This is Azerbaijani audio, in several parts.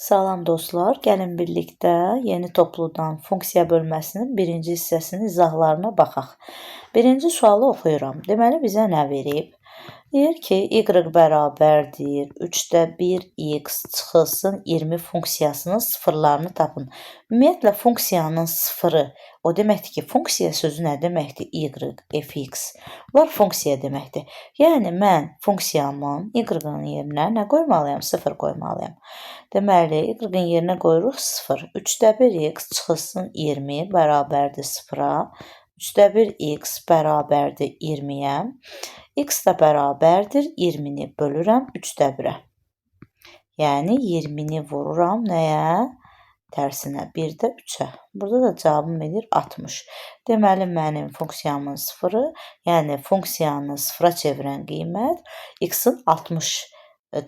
Salam dostlar, gəlin birlikdə yeni topludan funksiya bölməsinin birinci hissəsinin izahlarına baxaq. Birinci sualı oxuyuram. Deməli, bizə nə verib? Deyir ki, y bərabərdir 3-də 1x çıxılsın 20 funksiyasının sıfırlarını tapın. Ümumiyyətlə, funksiyanın sıfırı, o deməkdir ki, funksiya sözü nə deməkdir? Y, fx. Bunlar funksiya deməkdir. Yəni, mən funksiyamın y-ın yerinə nə qoymalıyam? 0 qoymalıyam. Deməli, y-ın yerinə qoyuruq 0. 3-də 1x çıxılsın 20 bərabərdir 0-a. 3-də 1x bərabərdir 20-yə. X də bərabərdir 20-ni bölürəm 3-də 1-ə. Yəni 20-ni vururam nəyə? Tərsinə 1-də 3-ə. Burada da cavabım edir 60. Deməli, mənim funksiyamın sıfırı, yəni funksiyanı sıfıra çevirən qiymət x-in 60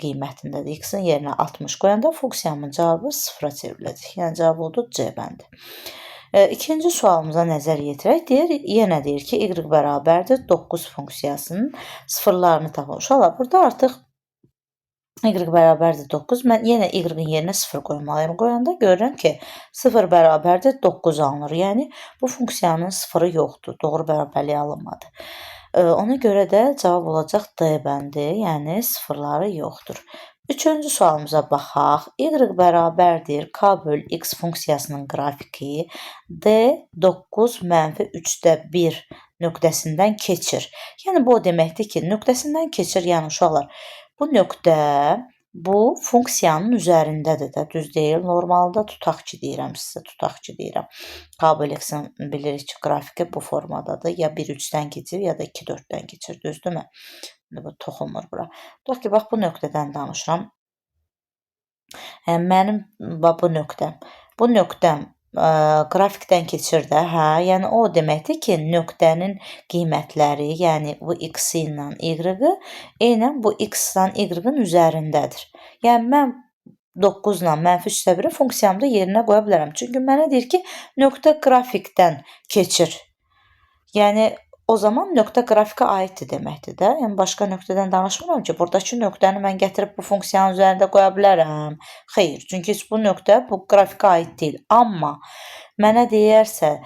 qiymətindədir. X-in yerinə 60 qoyanda funksiyamın cavabı sıfıra çevriləcək. Yəni cavab oldu C bəndi. İkinci sualımıza nəzər yetirək. Yenə deyir ki, y bərabərdir 9 funksiyasının sıfırlarını tapın. Uşaqlar, burada artıq y bərabərdir 9. Mən yenə y-ın yerinə 0 qoymalıyım. Qoyanda görürəm ki, 0 bərabərdir 9 alınır. Yəni, bu funksiyanın sıfırı yoxdur. Doğru bərabərliyə alınmadı. Ona görə də cavab olacaq D bəndi, yəni sıfırları yoxdur. Üçüncü sualımıza baxaq. Y bərabərdir k böl x funksiyasının qrafiki D 9 mənfi 3-də 1 nöqtəsindən keçir. Yəni, bu o deməkdir ki, nöqtəsindən keçir, yəni uşaqlar, bu nöqtə bu funksiyanın üzərindədir də, düz deyil. Normalda tutaq ki, deyirəm sizə, tutaq ki, deyirəm. K böl x-in bilirik ki, qrafiki bu formadadır. Ya 1-3-dən keçir, ya da 2-4-dən keçir, düzdürmü? Bu toxunmur bura. Tutaq ki, bax, bu nöqtədən danışıram. Mənim bu nöqtəm qrafikdən keçir də, hə? Yəni, o deməkdir ki, nöqtənin qiymətləri, yəni bu x ilə y-ı eynən bu x-dan y-ın üzərindədir. Yəni, mən 9 ilə mənfi 3-də 1-i funksiyamda yerinə qoya bilərəm. Çünki mənə deyir ki, nöqtə qrafikdən keçir. Yəni, o zaman nöqtə qrafikə aiddir deməkdir də. Yəni, başqa nöqtədən danışmıram ki, buradakı nöqtəni mən gətirib bu funksiyanın üzərində qoya bilərəm. Xeyr, çünki bu nöqtə bu qrafikə aid deyil. Amma mənə deyərsə,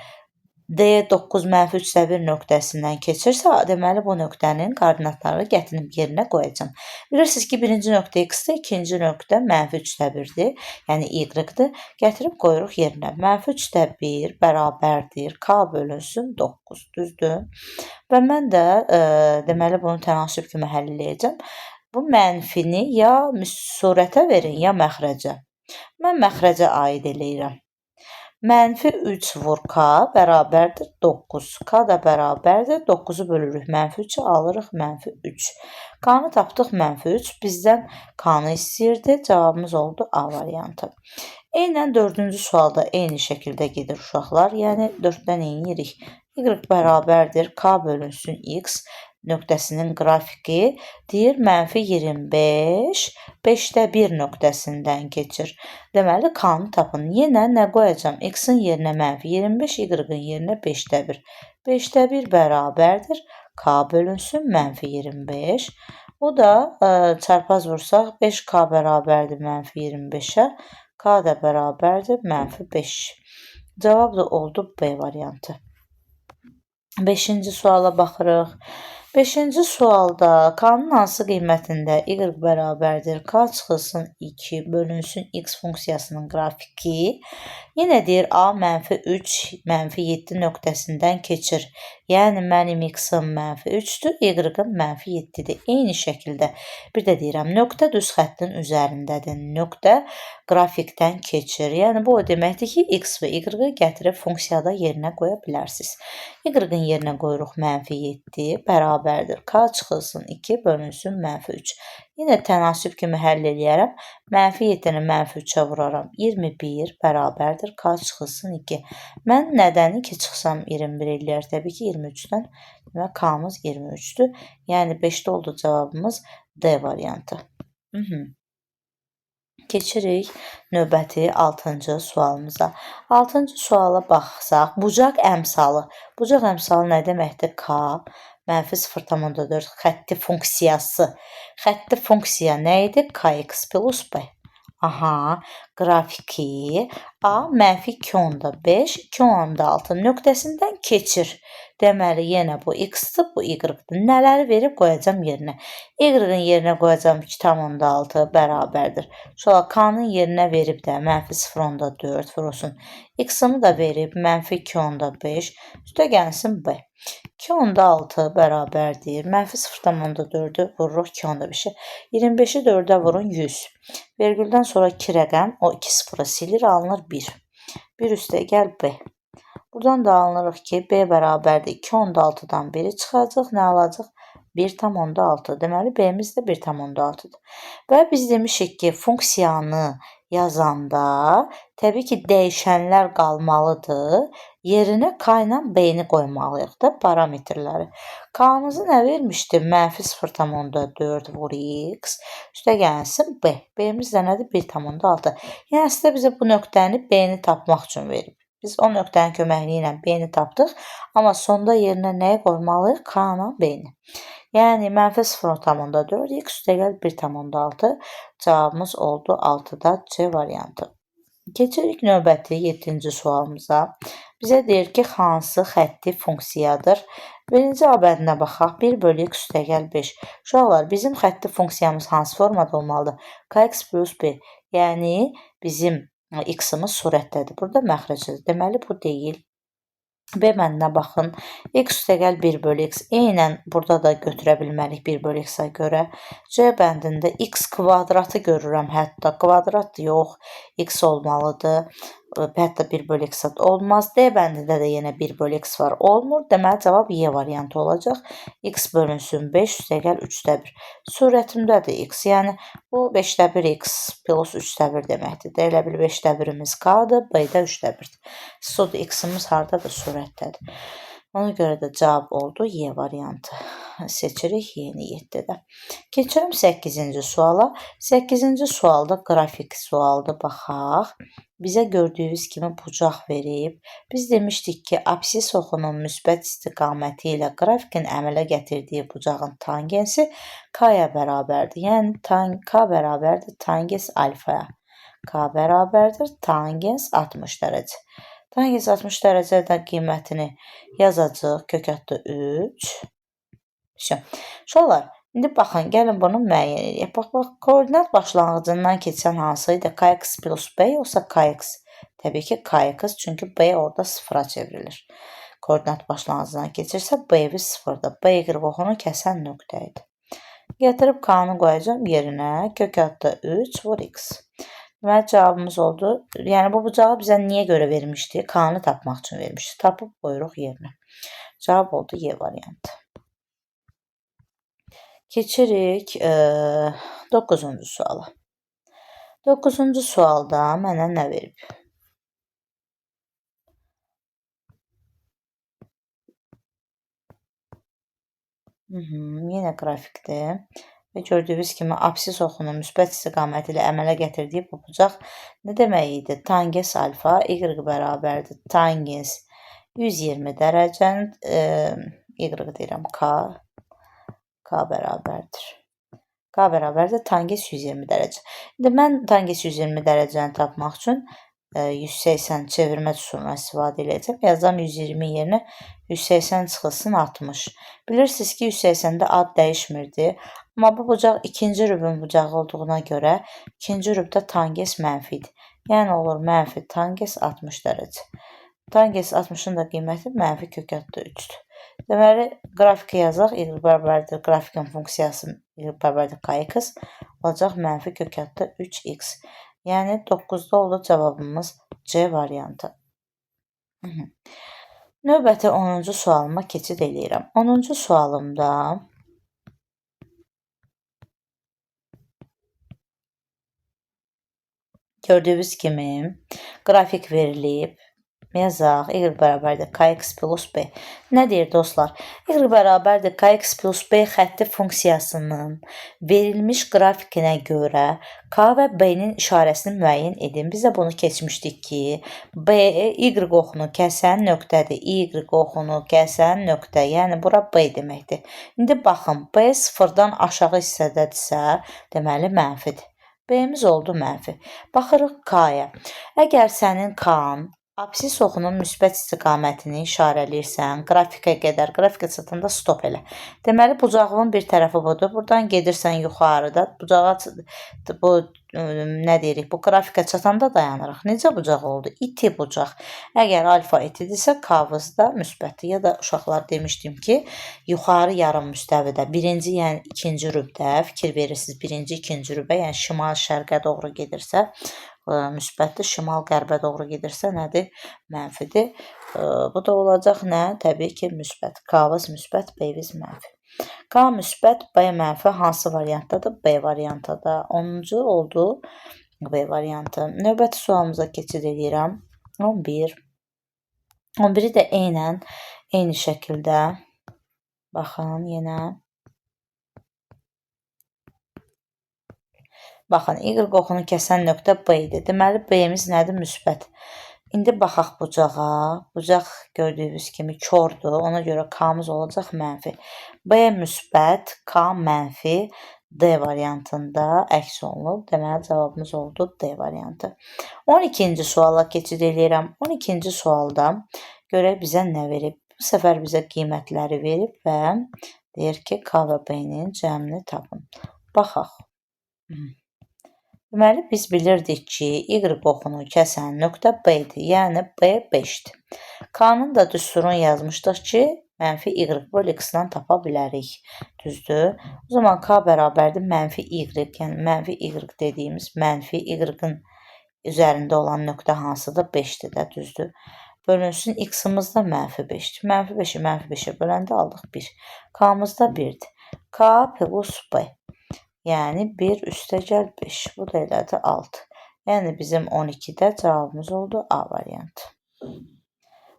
D 9 mənfi 3-də 1 nöqtəsindən keçirsə, deməli, bu nöqtənin koordinatlarını gətirib yerinə qoyacam. Bilirsiniz ki, birinci nöqtə x-dir, ikinci nöqtə mənfi 3-də 1-dir, yəni y-dir. Gətirib qoyuruq yerinə. Mənfi 3-də 1 bərabərdir, k bölünsün 9, düzdür? Və mən də, deməli, bunu tənasüb kimi həll edəcəm. Bu mənfini ya surətə verin, ya məxrəcə. Mən məxrəcə aid eləyirəm. Mənfi 3 vur k bərabərdir 9. K da bərabərdir 9-u bölürük. Mənfi 3-ü alırıq mənfi 3. K-nı tapdıq mənfi 3. Bizdən k-nı istəyirdi. Cavabımız oldu A variantı. Eynən 4-cü sualda eyni şəkildə gedir uşaqlar. Yəni 4-dən eyniyirik. Y bərabərdir k bölünsün x nöqtəsinin qrafiki deyir mənfi 25, 5-də 1 nöqtəsindən keçir. Deməli, k-nı tapın. Yenə nə qoyacam? X-in yerinə mənfi 25, y-ın yerinə 5-də 1. 5-də 1 bərabərdir. K bölünsün mənfi 25. O da çarpaz vursaq 5k bərabərdir mənfi 25-ə. K da bərabərdir mənfi 5. Cavab da oldu B variantı. 5-ci suala baxırıq. 5-ci sualda k-nın hansı qiymətində y bərabərdir k çıxılsın 2 bölünsün x funksiyasının qrafiki yenə deyir A mənfi 3 mənfi 7 nöqtəsindən keçir. Yəni mənim x-ım mənfi 3-dür, y-ım mənfi 7-dir. Eyni şəkildə bir də deyirəm, nöqtə düz xəttin üzərindədir. Nöqtə qrafikdən keçir. Yəni bu o deməkdir ki, x və y-ı gətirib funksiyada yerinə qoya bilərsiniz. Y-ın yerinə qoyuruq mənfi 7 bərabərdir. K çıxılsın 2 bölünsün mənfi 3. Yenə tənasüb kimi həll eləyərəm. Mənfi 7-ni mənfi 3-ə vuraram. 21 bərabərdir. K çıxılsın 2. Mən nədəni ki, çıxsam 21 eləyər? Təbii ki, 23-dən. Və K-mız 23-dür. Yəni 5-də oldu cavabımız D variantı. Keçirik növbəti 6-cı sualımıza. 6-cı suala baxsaq, bucaq əmsalı. Bucaq əmsalı nə deməkdir? K mənfi 0,4 xətti funksiyası. Xətti funksiya nə idi? Kx plus b. Aha, qrafiki A -2.5, 2.6 nöqtəsindən keçir. Deməli, yenə bu x-dir, bu y-dir. Nələri verib qoyacam yerinə? Y-in yerinə qoyacam 2.6 bərabərdir. Sonra k-nın yerinə verib də -0.4 vurulsun. X-ımı da verib -2.5, üstə gəlsin b. 2.6 bərabərdir. -0.4-ü vururuq 2.5-ə. 25-i 4-ə vurun 100. Vergüldən sonra 2 rəqəm, o 2 sıfırı silir, alınır 1. 1 üstə gəl b. Buradan da alınırıq ki, b bərabərdir. 2.6-dan 1-i çıxacaq, nə alacaq? 1.6. Deməli, b-miz də 1.6-dır. Və biz demişik ki, funksiyanı yazanda təbii ki, dəyişənlər qalmalıdır. Yerinə k ilə b-ni qoymalıyıq da parametrləri. K-mızı nə vermişdi? -0.4 vur x. Üstə gəlsin b. B-miz də nədir? 1.6. Yəni, əslində bizə bu nöqtəni b-ni tapmaq üçün verib. Biz o nöqtənin köməkliyi ilə b-ni tapdıq. Amma sonda yerinə nəyi qoymalıyıq? K ilə b-ni. Yəni, -0.4 x üstə gəl 1.6. Cavabımız oldu 6-da C variantı. Keçirik növbəti 7-ci sualımıza. Bizə deyir ki, hansı xətti funksiyadır? Birinci A bəndinə baxaq. 1 bölü x üstə gəl 5. Uşaqlar, bizim xətti funksiyamız hansı formada olmalıdır? Kx plus b. Yəni, bizim x-ımız surətdədir. Burada məxrəcdir. Deməli, bu deyil. B bəndinə baxın. X üstə gəl 1 bölü x. Eynən burada da götürə bilmərik 1 bölü x-ə görə. C bəndində x kvadratı görürəm hətta. Kvadrat yox, x olmalıdır. Hətta 1 bölü x olmaz. D bəndində də yenə 1 bölü x var. Olmur. Deməli, cavab Y variantı olacaq. X bölünsün 5 üstə gəl 3-də 1. Surətimdədir x. Yəni, bu 5-də 1 x plus 3-də 1 deməkdir. Elə bil 5-də 1-imiz k-dır, b-də 3-də 1-dir. Sud x-imiz haradadır? Surətdədir. Ona görə də cavab oldu Y variantı. Seçirik yeni 7-də. Keçirim 8-ci suala. 8-ci sualda qrafik sualdır. Baxaq. Bizə gördüyünüz kimi bucaq verib. Biz demişdik ki, absis oxunun müsbət istiqaməti ilə qrafikin əmələ gətirdiyi bucağın tangensi k-ya bərabərdir. Yəni, k bərabərdir tangens alfaya. K bərabərdir tangens 60 dərəcə. Tangens 60 dərəcədən qiymətini yazacaq. Kökətdə 3. Uşaqlar, indi baxın, gəlin bunu müəyyən edək. Bax, koordinat başlanğıcından keçən hansı idi? Kx plus b yoxsa kx? Təbii ki, kx, çünki b orada sıfıra çevrilir. Koordinat başlanğıcından keçirsə, b-vi sıfırdır. B y-oxunu kəsən nöqtə idi. Gətirib k-nı qoyacam yerinə. Kökətdə 3 vur x. Deməli, cavabımız oldu. Yəni, bu bucağı bizə niyə görə vermişdi? K-nı tapmaq üçün vermişdi. Tapıb qoyuruq yerinə. Cavab oldu Y variantı. Keçirik 9-cu suala. 9-cu sualda mənə nə verib? Yenə qrafikdir. Və gördüyünüz kimi absis oxunun müsbət istiqaməti ilə əmələ gətirdiyi bu bucaq nə demək idi? Tangens alfa y bərabərdir. Tangens 120 dərəcənin y deyirəm k bərabərdir. K bərabərdir tangens 120 dərəcə. İndi mən tangens 120 dərəcəni tapmaq üçün 180 çevirmə üsulundan istifadə edəcəm. Yazacam 120 yerinə 180 çıxılsın 60. Bilirsiniz ki, 180-də ad dəyişmirdi. Amma bu bucaq ikinci rübün bucağı olduğuna görə ikinci rübdə tangens mənfidir. Yəni olur mənfi tangens 60 dərəcə. Tangens 60-ın da qiyməti mənfi kökətdə 3-dür. Deməli, qrafiki yazaq. Y bərabərdir qrafikin funksiyası y bərabərdir kx olacaq mənfi kökətdə 3x. Yəni 9-da oldu cavabımız C variantı. Növbəti 10-cu sualıma keçid eləyirəm. 10-cu sualımda gördüyünüz kimi qrafik verilib. Yazaq, y bərabərdir kx plus b. Nə deyir dostlar? Y bərabərdir kx plus b xətti funksiyasının verilmiş qrafikinə görə k və b-nin işarəsini müəyyən edin. Biz də bunu keçmişdik ki, b, y oxunu kəsən nöqtədir. Y oxunu kəsən nöqtə, yəni bura b deməkdir. İndi baxın, b sıfırdan aşağı hissədədirsə, deməli mənfidir. B-miz oldu mənfi. Baxırıq K-ya. Əgər sənin K-n absis oxunun müsbət istiqamətini işarələyirsən, grafikə qədər, grafikə çatanda stop elə. Deməli, bucağın bir tərəfi budur. Buradan gedirsən yuxarıda, bucağa bu nə deyirik? Bu grafikə çatanda dayanırıq. Necə bucaq oldu? İti bucaq. Əgər alfa itidirsə, K-vızda müsbətdir. Ya da uşaqlar demişdim ki, yuxarı yarım müstəvidə birinci, yəni ikinci rübdə fikir verirsiniz. Birinci, ikinci rübə, yəni şimal-şərqə doğru gedirsə, müsbətdir. Şimal-qərbə doğru gedirsə nədir? Mənfidir. Bu da olacaq nə? Təbii ki, müsbət. K-vız müsbət, B-viz mənfi. K müsbət, B mənfi hansı variantdadır? B variantında. 10-cu oldu B variantı. Növbəti sualımıza keçid edirəm. 11. 11-i də eyni şəkildə baxın yenə. Baxın, Y oxunu kəsən nöqtə B idi. Deməli, B-miz nədir? Müsbət. İndi baxaq bucağa. Bucaq gördüyünüz kimi kordur. Ona görə K-mız olacaq mənfi. B müsbət, K mənfi, D variantında əks olunub. Deməli, cavabımız oldu D variantı. 12-ci suala keçid edirəm. 12-ci sualda görək bizə nə verib. Bu səfər bizə qiymətləri verib və deyir ki, K və B-nin cəmini tapın. Baxaq. Deməli, biz bilirdik ki, Y oxunu kəsən nöqtə B-dir, yəni B 5-dir. K-nın da düsturunu yazmışdıq ki, mənfi Y böl X-dan tapa bilərik. Düzdür? O zaman K bərabərdir mənfi Y, yəni mənfi Y dediyimiz mənfi Y-ın üzərində olan nöqtə hansıdır? 5-dir də, düzdür? Bölünsün X-ımız da mənfi 5-dir. Mənfi 5-i mənfi 5-ə böləndə aldıq 1. K-mız da 1-dir. K plus B. Yəni 1 üstəgəl 5. Bu da elədi 6. Yəni bizim 12-də cavabımız oldu A variantı.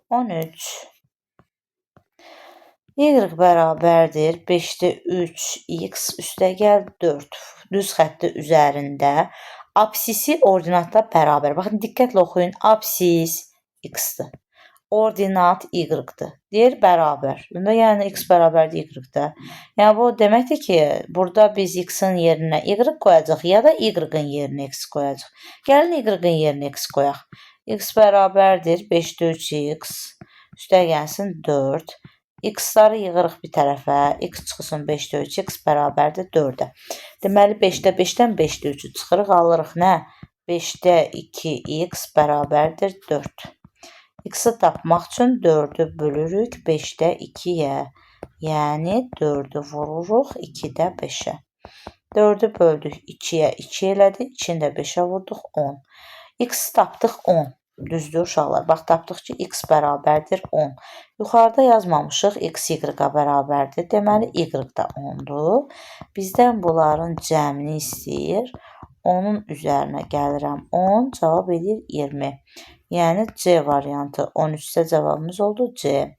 13. Y bərabərdir 5-də 3 X üstəgəl 4 düz xətti üzərində absisi ordinatda bərabər. Baxın, diqqətlə oxuyun. Absis X-dir. Ordinat Y-dir. Deyir bərabər. Yəni X bərabərdir Y-də. Yəni bu deməkdir ki, burada biz X-in yerinə Y qoyacaq ya da Y-in yerinə X qoyacaq. Gəlin Y-in yerinə X qoyaq. X bərabərdir 5-də 3X üstəgəlsin 4. X-ları yığırıq bir tərəfə. X çıxsın 5-də 3, X bərabərdir 4-ə. Deməli 5-də 5-dən 5-də 3-ü çıxırıq, alırıq nə? 5-də 2X bərabərdir 4. X-i tapmaq üçün 4-ü bölürük 5-də 2-yə. Yəni 4-ü vururuq 2-də 5-ə. 4-ü böldük 2-yə, 2 elədi. 2-ni də 5-ə vurduq 10. X tapdıq 10. Düzdür uşaqlar. Bax, tapdıq ki, X bərabərdir 10. Yuxarıda yazmamışıq, X Y-ə bərabərdir. Deməli, Y də 10-dur. Bizdən bunların cəmini istəyir. Onun üzərinə gəlirəm 10, cavab edir 20. Yəni C variantı 13-də cavabımız oldu C.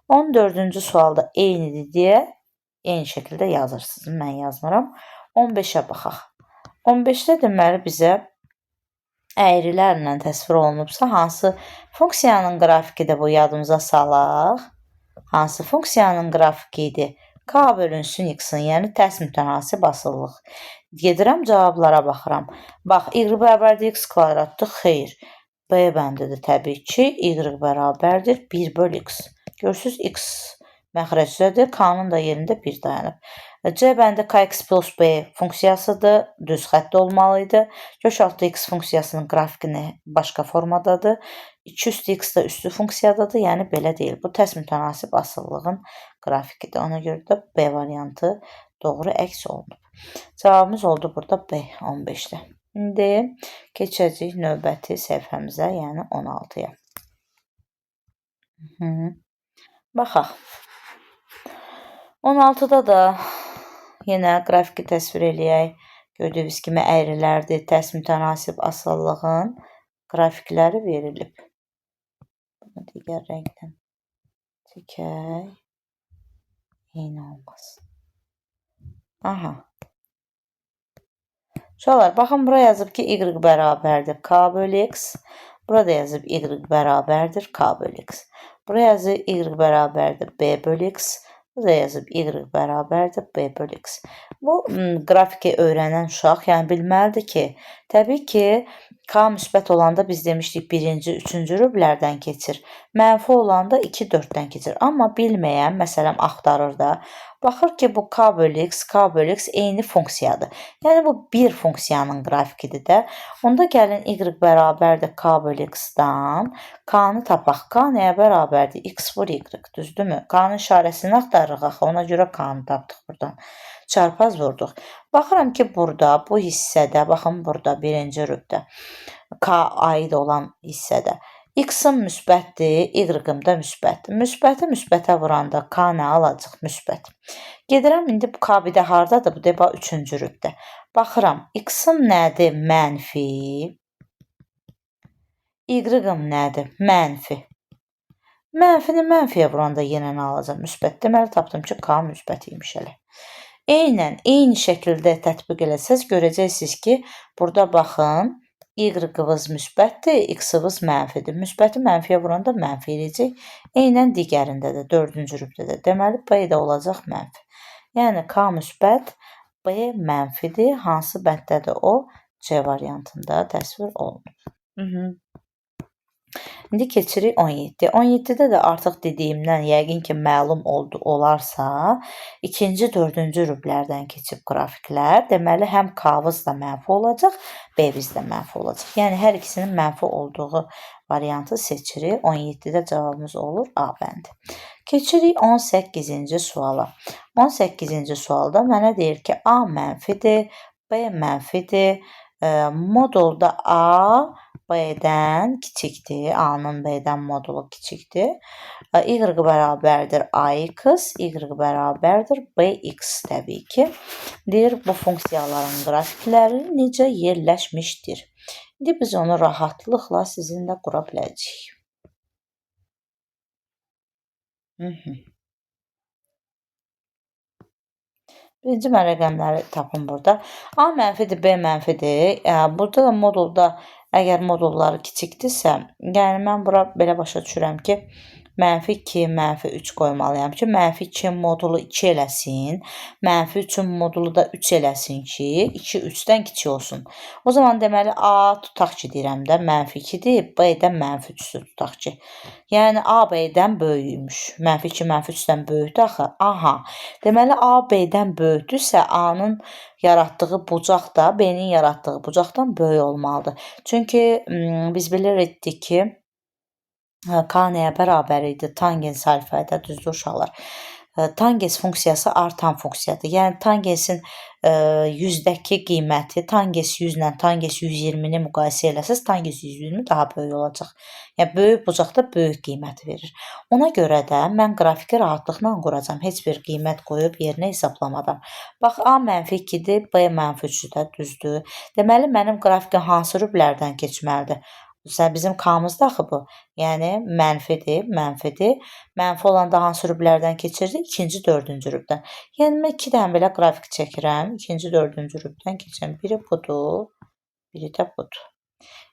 14-cü sualda eynidir deyə eyni şəkildə yazırsınız. Mən yazmıram. 15-ə baxaq. 15-də deməli bizə əyrilərlə təsvir olunubsa, hansı funksiyanın qrafikidir bu yadımıza salaq? Hansı funksiyanın qrafikidir? K bölünsün X-in, yəni tərs mütənasib asıllıq. Gedirəm, cavablara baxıram. Bax, Y bərabərdir X kvadratdır, xeyr. B bəndidir təbii ki, Y bərabərdir 1 böl X. Görürsünüz, X məxrəcdədir, K-nın da yerində 1 dayanıb. C bəndi KX plus B funksiyasıdır, düz xəttdə olmalıydı. Köşaltı X funksiyasının qrafikini başqa formadadır. 2 üstü X da üstü funksiyadadır, yəni belə deyil. Bu tərs mütənasib asıllığın qrafikidir. Ona görə də B variantı doğru əks olunub. Cavabımız oldu burada B 15-də. İndi keçəcəyik növbəti səhifəmizə, yəni 16-ya. Baxaq. 16-da da yenə qrafiki təsvir eləyək. Gördüyünüz kimi əyrilərdir, tərs mütənasib asıllığın qrafikləri verilib. Bunu digər rəngdən çəkək. Eyni olmasın. Aha. Uşaqlar, baxın, bura yazıb ki, Y bərabərdir K böl X. Burada yazıb Y bərabərdir K böl X. Bura yazıb Y bərabərdir B böl X. Burada yazıb y bərabərdir b bölü x. Bu qrafiki öyrənən uşaq yəni bilməlidir ki, təbii ki, k müsbət olanda biz demişdik birinci, üçüncü rüblərdən keçir. Mənfi olanda 2, 4-dən keçir. Amma bilməyən, məsələn, axtarır da, baxır ki, bu k bölü x eyni funksiyadır. Yəni, bu bir funksiyanın qrafikidir də. Onda gəlin y bərabərdir k bölü x-dan. K-nı tapaq. K nəyə bərabərdir? X vur y, düzdürmü? K-nın işarəsini axtarırıq axı, ona görə K-nı tapdıq buradan. Çarpaz vurduq. Baxıram ki, burada, bu hissədə, baxın burada, birinci rübdə, K aid olan hissədə. X-ım müsbətdir, Y-ım da müsbətdir. Müsbəti müsbətə vuranda K nə alacaq? Müsbət. Gedirəm, indi bu K bir də haradadır? Bu da 3-cü rübdə. Baxıram, X-ım nədir? Mənfi. Y-ım nədir? Mənfi. Mənfini mənfiyə vuranda yenə nə alacaq? Müsbət. Deməli, tapdım ki, K müsbət imiş elə. Eyni şəkildə tətbiq eləsəz, görəcəksiniz ki, burada baxın, y-ımız müsbətdir, x-ımız mənfidir. Müsbəti mənfiyə vuranda mənfi eləyəcək. Eynən digərində də, 4-cü rübdədə. Deməli, b də olacaq mənfi. Yəni, k müsbət, b mənfidir. Hansı bəndədir o? C variantında təsvir olunur. İndi keçirik 17. 17-də də artıq dediyimdən yəqin ki, məlum olarsa, ikinci, dördüncü rüblərdən keçib qrafiklər. Deməli, həm k-vız da mənfi olacaq, b-viz də mənfi olacaq. Yəni, hər ikisinin mənfi olduğu variantı seçirik. 17-də cavabımız olur A bəndi. Keçirik 18-ci suala. 18-ci sualda mənə deyir ki, A mənfidir, B mənfidir, modulda A B-dən kiçikdir. A-nın B-dən modulu kiçikdir. Y bərabərdir AX, Y bərabərdir BX təbii ki. Deyir, bu funksiyaların qrafikləri necə yerləşmişdir. İndi biz onu rahatlıqla sizinlə qura biləcəyik. Birinci mən rəqəmləri tapım burada. A mənfidir, B mənfidir. Burada da modulda əgər modulları kiçikdirsə, yəni mən bura belə başa düşürəm ki, mənfi 2, mənfi 3 qoymalıyam ki, mənfi 2 modulu 2 eləsin, mənfi 3-ün modulu da 3 eləsin ki, 2 3-dən kiçik olsun. O zaman deməli A tutaq ki, deyirəm də, mənfi 2-dir, B-dən mənfi 3-dür tutaq ki. Yəni A B-dən böyükmüş. Mənfi 2 mənfi 3-dən böyükdür axı. Aha. Deməli A B-dən böyükdürsə, A-nın yaratdığı bucaq da B-nin yaratdığı bucaqdan böyük olmalıdır. Çünki biz bilirdik ki, K nəyə bərabər idi? Tangens alfayda, düzdür uşaqlar. Tangens funksiyası artan funksiyadır. Yəni tangensin 100-dəki qiyməti tangens 100 ilə tangens 120-ni müqayisə eləsəz, tangens 120 daha böyük olacaq. Yəni böyük bucaqda böyük qiyməti verir. Ona görə də mən qrafiki rahatlıqla quracam. Heç bir qiymət qoyub yerinə hesablamadan. Bax, A mənfi 2-dir, B mənfi 3-də, düzdür. Deməli, mənim qrafikim hansı rüblərdən keçməlidir? Bizim K-mız da axı bu. Yəni, mənfidir, mənfidir. Mənfi olanda hansı rüblərdən keçirdi? İkinci, dördüncü rübdən. Yəni, mən 2 dənə belə qrafik çəkirəm. İkinci, dördüncü rübdən keçirəm. Biri budur, biri də budur.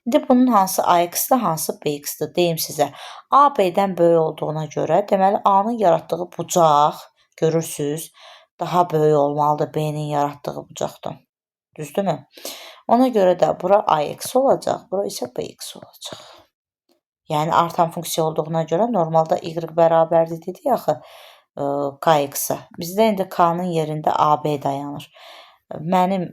İndi bunun hansı AX-dır, hansı BX-dır? Deyim sizə. A B-dən böyük olduğuna görə, deməli, A-nın yaratdığı bucaq, görürsünüz, daha böyük olmalıdır B-nin yaratdığı bucaqdan. Düzdürmü? Ona görə də bura AX olacaq, bura isə BX olacaq. Yəni, artan funksiya olduğuna görə normalda Y bərabərdir dedik axı KX-a. Bizdə indi K-nın yerində AB dayanır. Mənim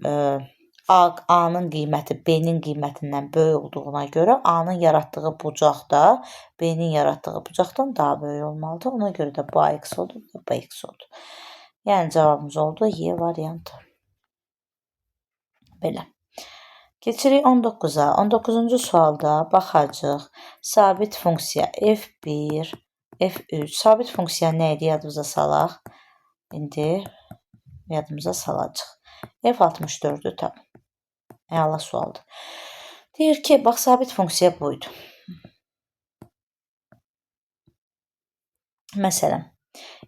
A-nın qiyməti B-nin qiymətindən böyük olduğuna görə A-nın yaratdığı bucaq da B-nin yaratdığı bucaqdan daha böyük olmalıdır. Ona görə də bu AX oldu, bu BX oldu. Yəni, cavabımız oldu Y variantı. Belə. Keçirik 19-a. 19-cu sualda baxacaq. Sabit funksiya F1, F3. Sabit funksiya nə idi? Yadımıza salaq. İndi yadımıza salacaq. F64-ü tap. Əla sualdır. Deyir ki, bax, sabit funksiya buydu. Məsələn,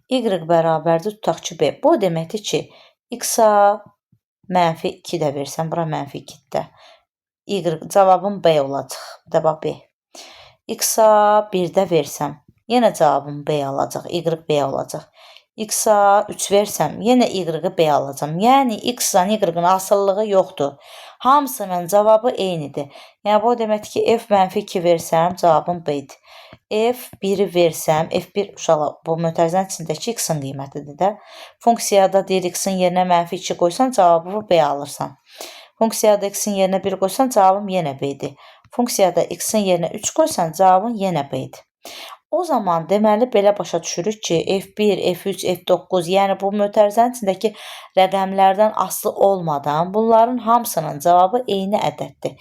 Y bərabərdir, tutaq ki, B. Bu deməkdir ki, X-a mənfi 2 də versən, bura mənfi 2 də. Y, cavabım B olacaq. Bir də bax B. X-a 1 də versəm, yenə cavabım B olacaq. Y B olacaq. X-a 3 versəm, yenə Y-ı B alacam. Yəni X-la Y-ın asılılığı yoxdur. Hamısının cavabı eynidir. Yəni bu deməkdir ki, F-2 versəm, cavabım B-dir. F1-i versəm, F1 uşaqlar bu mötərizənin içindəki X-in qiymətidir də. Funksiyada deyir X-in yerinə -2 qoysan, cavabı B alırsan. Funksiyada X-in yerinə 1 qoysan, cavabım yenə B-dir. Funksiyada X-in yerinə 3 qoysan, cavabın yenə B-dir. O zaman deməli belə başa düşürük ki, F1, F3, F9, yəni bu mötərizənin içindəki rəqəmlərdən asılı olmadan bunların hamısının cavabı eyni ədəddir.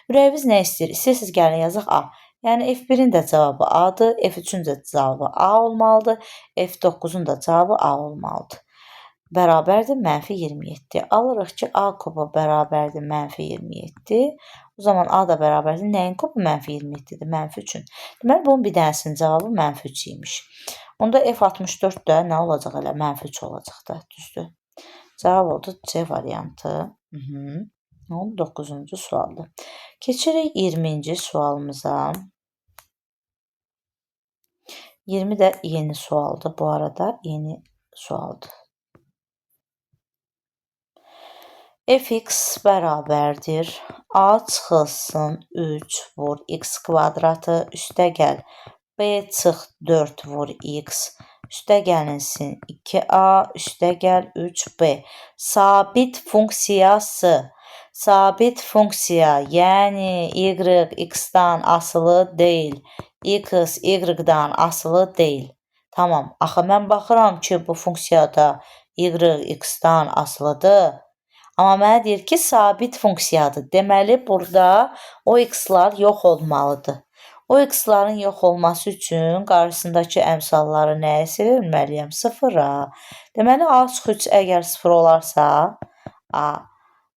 Ürəyiniz nə istəyir? İstəyirsiniz gəlin yazaq A. Yəni F1-in də cavabı A-dır, F3-ün də cavabı A olmalıdır, F9-un da cavabı A olmalıdır. Bərabərdir -27. Alırıq ki, A kubu bərabərdir -27. O zaman A da bərabərdir. Nəyin kubu -27-dir? -3-ün. Deməli, bunun bir dənəsinin cavabı -3 imiş. Onda F64 də nə olacaq elə? -3 olacaq da, düzdür? Cavab oldu C variantı. 19-cu sualdır. Keçirik 20-ci sualımıza. 20 də yeni sualdır. Bu arada yeni sualdır. Fx bərabərdir. A çıxılsın 3 vur x kvadratı üstə gəl. B çıx 4 vur x üstə gəlinsin 2a üstə gəl 3b. Sabit funksiyası. Sabit funksiya, yəni y x-dan asılı deyil. X y-dan asılı deyil. Tamam. Axı mən baxıram ki, bu funksiyada y x-dan asılıdır. Amma mənə deyir ki, sabit funksiyadır. Deməli, burada o x-lar yox olmalıdır. O x-ların yox olması üçün qarşısındakı əmsalları nəyə silməliyəm? 0-a. Deməli, A çıx 3 əgər 0 olarsa, A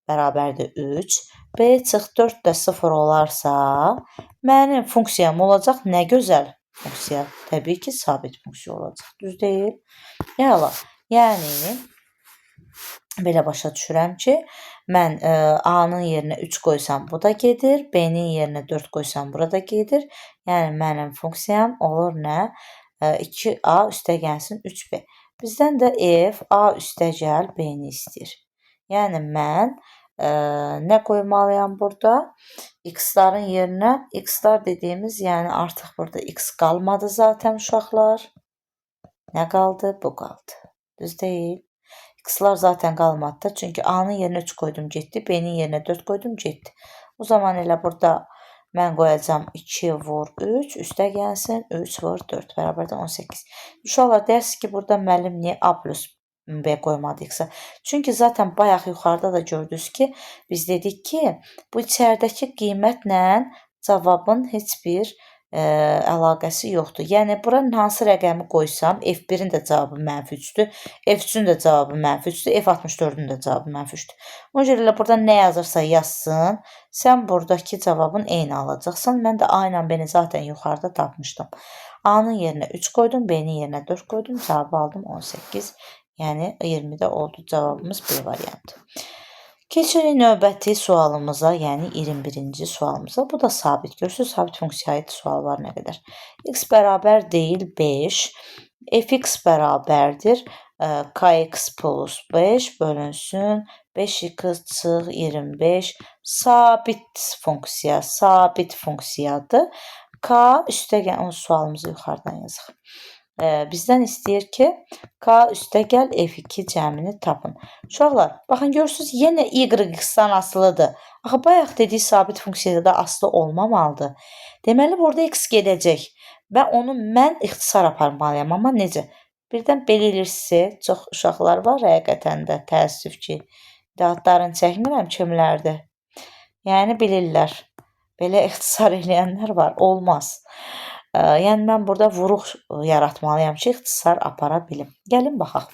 bərabərdir 3. B çıx 4 də 0 olarsa, mənim funksiyam olacaq nə gözəl funksiya. Təbii ki, sabit funksiya olacaq. Düz deyil? Əla. Yəni, belə başa düşürəm ki, mən A-nın yerinə 3 qoysam, bu da gedir. B-nin yerinə 4 qoysam, burada gedir. Yəni, mənim funksiyam olur nə? 2A üstə gəlsin 3B. Bizdən də F A üstə gəl B-ni istəyir. Yəni, mən nə qoymalıyam burada? X-ların yerinə, X-lar dediyimiz, yəni artıq burada X qalmadı zaten uşaqlar. Nə qaldı? Bu qaldı. Düz deyil? X-lar zaten qalmadı da. Çünki A-nın yerinə 3 qoydum, getdi. B-nin yerinə 4 qoydum, getdi. O zaman elə burada mən qoyacam 2 vur 3, üstə gəlsin 3 vur 4, bərabərdə 18. Uşaqlar, deyirsiniz ki, burada müəllim niyə A plus B qoymadı X-a? Çünki zaten bayaq yuxarıda da gördünüz ki, biz dedik ki, bu içəridəki qiymətlə cavabın heç bir əlaqəsi yoxdur. Yəni, buranın hansı rəqəmi qoysam, F1-in də cavabı -3-dür, F3-ün də cavabı -3-dür, F64-ün də cavabı -3-dür. Ona görə burada nə yazırsa yazsın, sən buradakı cavabın eyni alacaqsan. Mən də A ilə B-ni zaten yuxarıda tapmışdım. A-nın yerinə 3 qoydum, B-nin yerinə 4 qoydum, cavabı aldım 18. Yəni, 20-də oldu cavabımız B variantı. Keçirik növbəti sualımıza, yəni 21-ci sualımıza. Bu da sabit. Görürsünüz, sabit funksiyaya aid sual var nə qədər. X bərabər deyil 5. Fx bərabərdir kx plus 5 bölünsün 5x çıx 25. Sabit funksiya, sabit funksiyadır. K üstə gəl, sualımızı yuxarıdan yazıq. Bizdən istəyir ki, K üstə gəl F2 cəmini tapın. Uşaqlar, baxın görürsünüz, yenə Y x-dan asılıdır. Axı, bayaq dediyi sabit funksiyada da asılı olmamalıdır. Deməli, burada x gedəcək və onu mən ixtisar aparmalıyam. Amma necə? Birdən belə elirsə, çox uşaqlar var həqiqətən də, təəssüf ki, adlarını çəkmirəm kimlərdir. Yəni, bilirlər. Belə ixtisar eləyənlər var. Olmaz. Yəni, mən burada vuruq yaratmalıyam ki, ixtisar apara bilim. Gəlin, baxaq.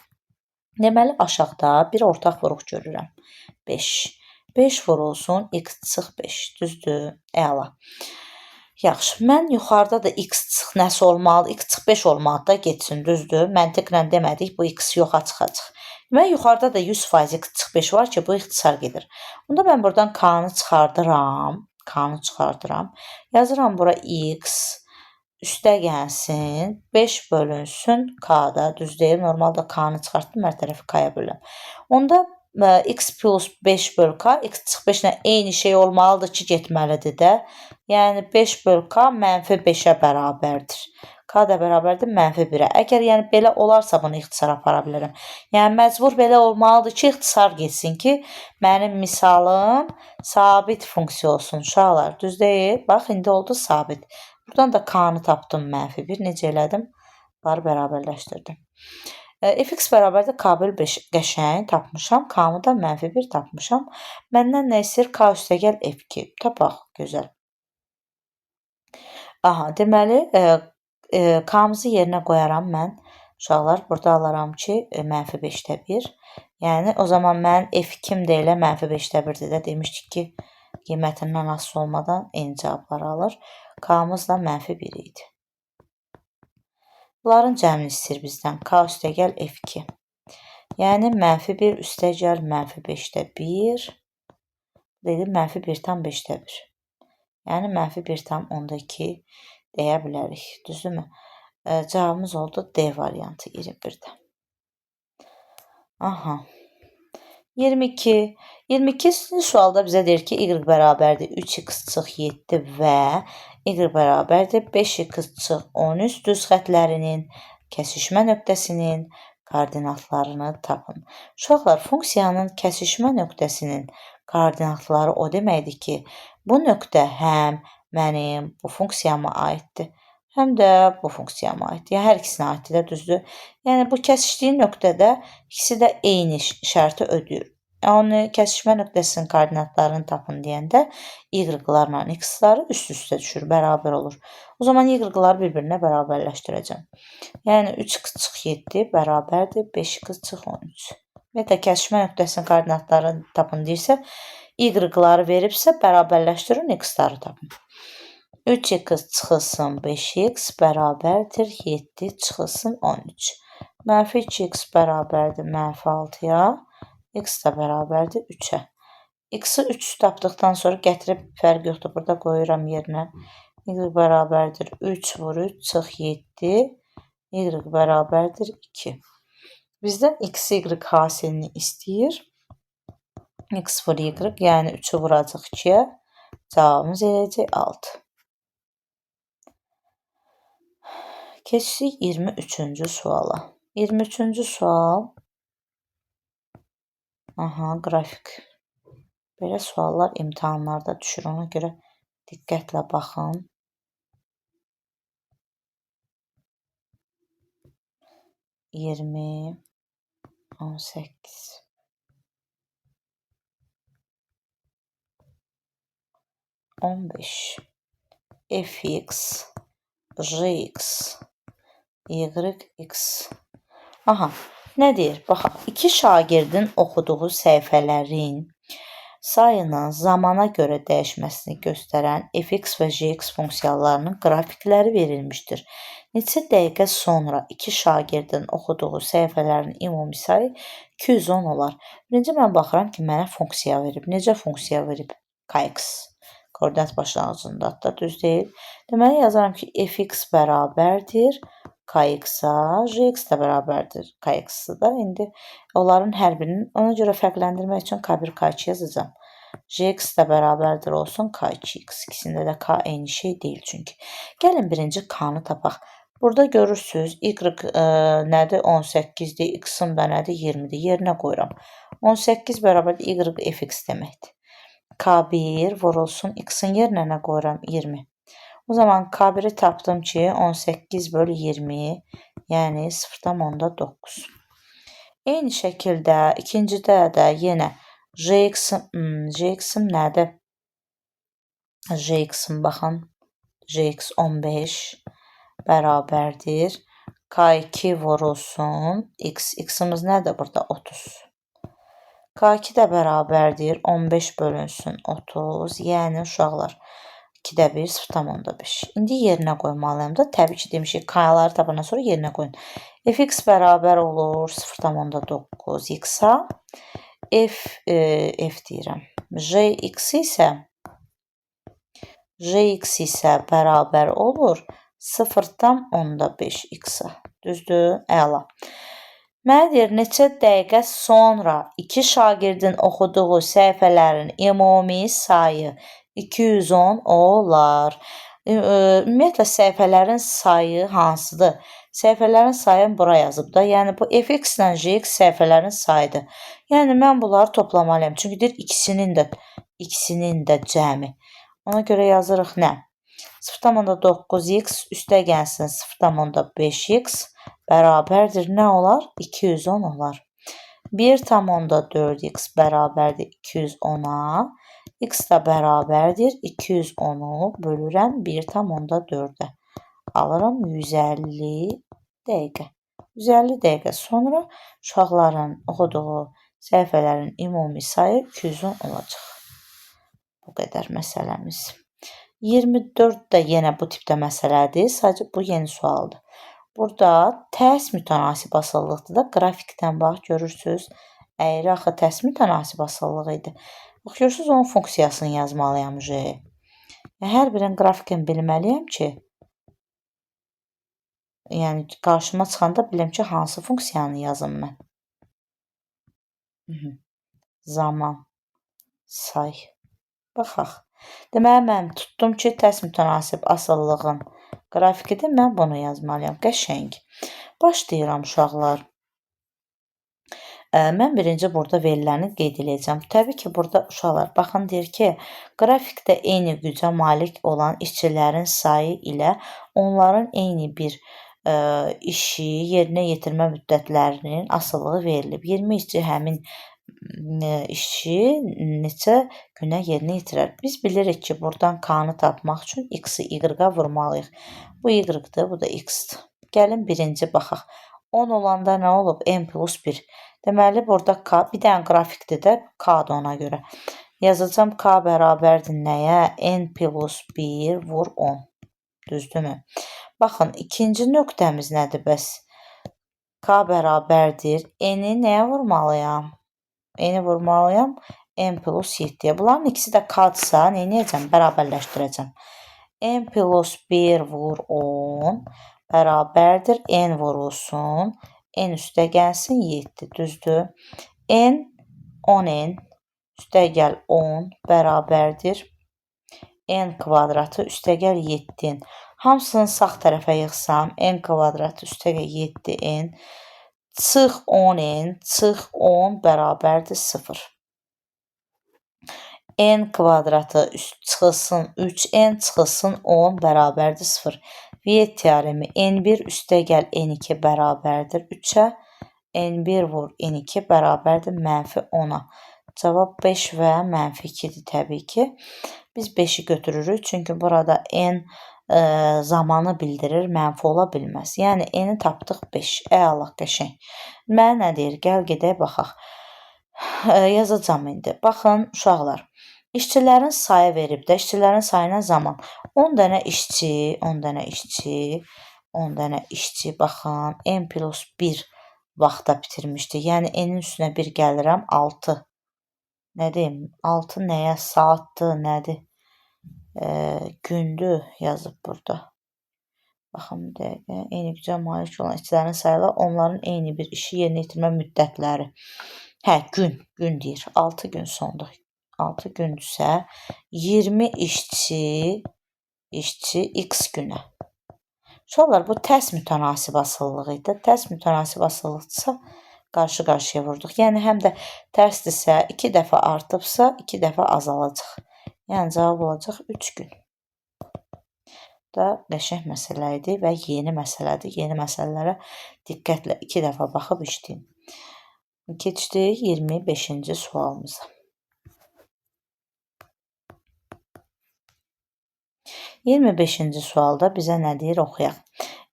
Deməli, aşağıda bir ortaq vuruq görürəm. 5. 5 vurulsun, x çıx 5. Düzdür? Əla. Yaxşı, mən yuxarıda da x çıx nəsə olmalı, x çıx 5 olmalı da geçsin, düzdür? Məntiqlə demədik, bu x yoxa çıxacaq. Mən yuxarıda da 100% x çıx 5 var ki, bu ixtisar gedir. Onda mən buradan k-nı çıxardıram. K-nı çıxardıram. Yazıram bura x üstə gəlsin, 5 bölünsün k-da, düz deyil. Normalda k-nı çıxartdım, hər tərəfi k-ya bölürəm. Onda x plus 5 bölü k, x çıx 5 ilə eyni şey olmalıdır ki, getməlidir də. Yəni 5 bölü k mənfi 5-ə bərabərdir. K da bərabərdir mənfi 1-ə. Əgər yəni belə olarsa bunu ixtisara apara bilərəm. Yəni məcbur belə olmalıdır ki, ixtisar getsin ki, mənim misalım sabit funksiya olsun uşaqlar. Düz deyil? Bax, indi oldu sabit. Buradan da k-nı tapdım mənfi 1. Necə elədim? Bunları bərabərləşdirdim. Fx bərabərdir k bölü 5 qəşəng tapmışam. K-mı da mənfi 1 tapmışam. Məndən nə istəyir? K üstəgəl F2. Tapaq. Gözəl. Aha, deməli, k-mızı yerinə qoyaram mən. Uşaqlar, burada alaram ki, mənfi 5-də 1. Yəni, o zaman mən F2-m də elə mənfi 5-də 1-dir də. Demişdik ki, qiymətindən asılı olmadan eyni cavabları alır. K-mız da mənfi 1 idi. Bunların cəmini istəyir bizdən. K üstəgəl F2. Yəni, mənfi 1 üstəgəl mənfi 5-də 1. Dedim, mənfi 1 tam 5-də 1. Yəni, mənfi 1 tam 10-da 2 deyə bilərik. Düzdürmü? Cavabımız oldu D variantı 21-də. Aha. 22. 22-ci sualda bizə deyir ki, y bərabərdir 3x çıx 7 və y bərabərdir 5x çıx 13 düz xətlərinin kəsişmə nöqtəsinin koordinatlarını tapın. Uşaqlar, funksiyanın kəsişmə nöqtəsinin koordinatları o deməkdir ki, bu nöqtə həm mənim bu funksiyama aiddir, həm də bu funksiyama aiddir. Yəni, hər ikisinə aiddir də, düzdür. Yəni, bu kəsişdiyi nöqtədə ikisi də eyni şərti ödəyir. Yəni, kəsişmə nöqtəsinin koordinatlarını tapın deyəndə y-larla x-ları üst-üstə düşür, bərabər olur. O zaman y-ları bir-birinə bərabərləşdirəcəm. Yəni, 3x çıx 7 bərabərdir 5x çıx 13. Ümumiyyətlə, kəsişmə nöqtəsinin koordinatlarını tapın deyirsə, y-ları veribsə, bərabərləşdirin, x-ları tapın. 3x çıxılsın 5x bərabərdir 7 çıxılsın 13. Mənfi 2x bərabərdir mənfi 6-ya, x da bərabərdir 3-ə. X-i 3 tapdıqdan sonra gətirib fərq yoxdur, burada qoyuram yerinə. Y bərabərdir 3 vur 3 çıx 7, y bərabərdir 2. Bizdən x, y hasilini istəyir. X vur y, yəni 3-ü vuracaq 2-yə, cavabımız eləyəcək 6. Keçsik 23-cü suala. 23-cü sual. Aha, qrafik. Belə suallar imtahanlarda düşür, ona görə diqqətlə baxın. Yyirmi 18 15 fx jx yx. Aha, nə deyir? Baxaq, iki şagirdin oxuduğu səhifələrin sayının zamana görə dəyişməsini göstərən fx və jx funksiyalarının qrafikləri verilmişdir. Neçə dəqiqə sonra iki şagirdin oxuduğu səhifələrin ümumi sayı 210 olar. Birinci mən baxıram ki, mənə funksiya verib. Necə funksiya verib? Kx. Koordinat başlanğıcında da düz deyil. Deməli, yazaram ki, fx bərabərdir kx-a, jx də bərabərdir kx-a da. İndi onların hər birinin, ona görə fərqləndirmək üçün k1, k2 yazacağım. Jx də bərabərdir olsun k2x. İkisində də k eyni şey deyil çünki. Gəlin birinci k-nı tapaq. Burada görürsünüz, y nədir? 18-dir, x-ın da nədir? 20-dir. Yerinə qoyuram. 18 bərabərdir y fx deməkdir. K1 vurulsun, x-ın yerinə nə qoyuram? 20. O zaman K1-i tapdım ki, 18 bölü 20, yəni 0,9. Eyni şəkildə ikincidə də yenə jx-im nədir? Jx-im baxın, jx 15 bərabərdir. K2 vurulsun, x-imiz nədir burada? 30. K2 də bərabərdir, 15 bölünsün 30, yəni uşaqlar 2-də 1, 0,5. İndi yerinə qoymalıyım da, təbii ki, demişik, k-ları tapandan sonra yerinə qoyun. Fx bərabər olur 0,9 x-a, f deyirəm. Jx isə bərabər olur 0,5x. Düzdür? Əla. Mənə deyir, neçə dəqiqə sonra 2 şagirdin oxuduğu səhifələrin ümumi sayı 210 olar. Ümumiyyətlə, səhifələrin sayı hansıdır? Səhifələrin sayını bura yazıb da. Yəni, bu fx ilə jx səhifələrin sayıdır. Yəni, mən bunları toplamalıyam. Çünki deyir, ikisinin də cəmi. Ona görə yazırıq nə? 0,9x üstə gəlsin 0,5x bərabərdir. Nə olar? 210 olar. 1,4x bərabərdir 210-a. X da bərabərdir 210-u bölürəm 1,4-ə. Alıram 150 dəqiqə. 150 dəqiqə sonra uşaqların oxuduğu səhifələrin ümumi sayı 210 olacaq. Bu qədər məsələmiz. 24 də yenə bu tipdə məsələdir. Sadəcə bu yeni sualdır. Burada tərs mütənasib asıllıqdır da. Qrafikdən bax, görürsünüz. Əyri axı tərs mütənasib asıllıq idi. Bax, görürsünüz, onun funksiyasını yazmalıyam. Hər birinin qrafikini bilməliyəm ki, yəni qarşıma çıxanda bilim ki, hansı funksiyanı yazım mən. Zaman, say. Baxaq. Deməli, mən tutdum ki, tərs mütənasib asıllığın qrafikidir. Mən bunu yazmalıyam. Qəşəng. Başlayıram, uşaqlar. Mən birinci burada veriləni qeyd edəcəm. Təbii ki, burada uşaqlar, baxın, deyir ki, qrafikdə eyni gücə malik olan işçilərin sayı ilə onların eyni bir işi yerinə yetirmə müddətlərinin asılılığı verilib. 20 işçi həmin işi neçə günə yerinə yetirər? Biz bilirik ki, buradan k-nı tapmaq üçün x-i y-a vurmalıyıq. Bu y-dır, bu da x-dir. Gəlin birinci baxaq. 10 olanda nə olub? n plus 1. Deməli, burada k, bir dənə qrafikdir də, k-dır ona görə. Yazacağım k bərabərdir nəyə? N plus 1 vur 10. Düzdürmü? Baxın, ikinci nöqtəmiz nədir bəs? K bərabərdir. N-i nəyə vurmalıyam? N-i vurmalıyam n plus 7-yə. Bunların ikisi də k-dırsa, nə edəcəm? Bərabərləşdirəcəm. N plus 1 vur 10 bərabərdir. N vurulsun. N üstə gəlsin 7, düzdür. N 10n üstə gəl 10 bərabərdir. N kvadratı üstə gəl 7n. Hamısını sağ tərəfə yığsam, n kvadratı üstə gəl 7n. Çıx 10n, çıx 10 bərabərdir 0. N kvadratı çıxılsın 3n, çıxılsın 10 bərabərdir 0. Viyet teoremi n1 üstə gəl n2 bərabərdir 3-ə. n1 vur n2 bərabərdir mənfi 10-a. Cavab 5 və mənfi 2-dir təbii ki. Biz 5-i götürürük. Çünki burada n zamanı bildirir, mənfi ola bilməz. Yəni n-i tapdıq 5. Əla, qəşəng. Mənə nə deyir? Gəl gedək baxaq. Yazacağam indi. Baxın, uşaqlar. İşçilərin sayı verib də, işçilərin sayına zaman. 10 dənə işçi, 10 dənə işçi, 10 dənə işçi, baxın, n plus 1 vaxtda bitirmişdi. Yəni, n-in üstünə 1 gəlirəm, 6. Nə deyim? 6 nəyə? Saatdır, nədir? Gündür yazıb burada. Baxın, bir dəqiqə. Eyni gücə malik olan işçilərin sayılar, onların eyni bir işi yerinə yetirmə müddətləri. Hə, gün deyir. 6 gün sondur. 6 gündürsə 20 işçi x günə. Uşaqlar, bu tərs mütənasib asıllıq idi. Tərs mütənasib asıllıqdırsa qarşı-qarşıya vurduq. Yəni, həm də tərsdirsə 2 dəfə artıbsa 2 dəfə azalacaq. Yəni, cavab olacaq 3 gün. Da qəşəng məsələ idi və yeni məsələdir. Yeni məsələlərə diqqətlə 2 dəfə baxıb işləyin. Keçdik 25-ci sualımıza. 25-ci sualda bizə nə deyir? Oxuyaq.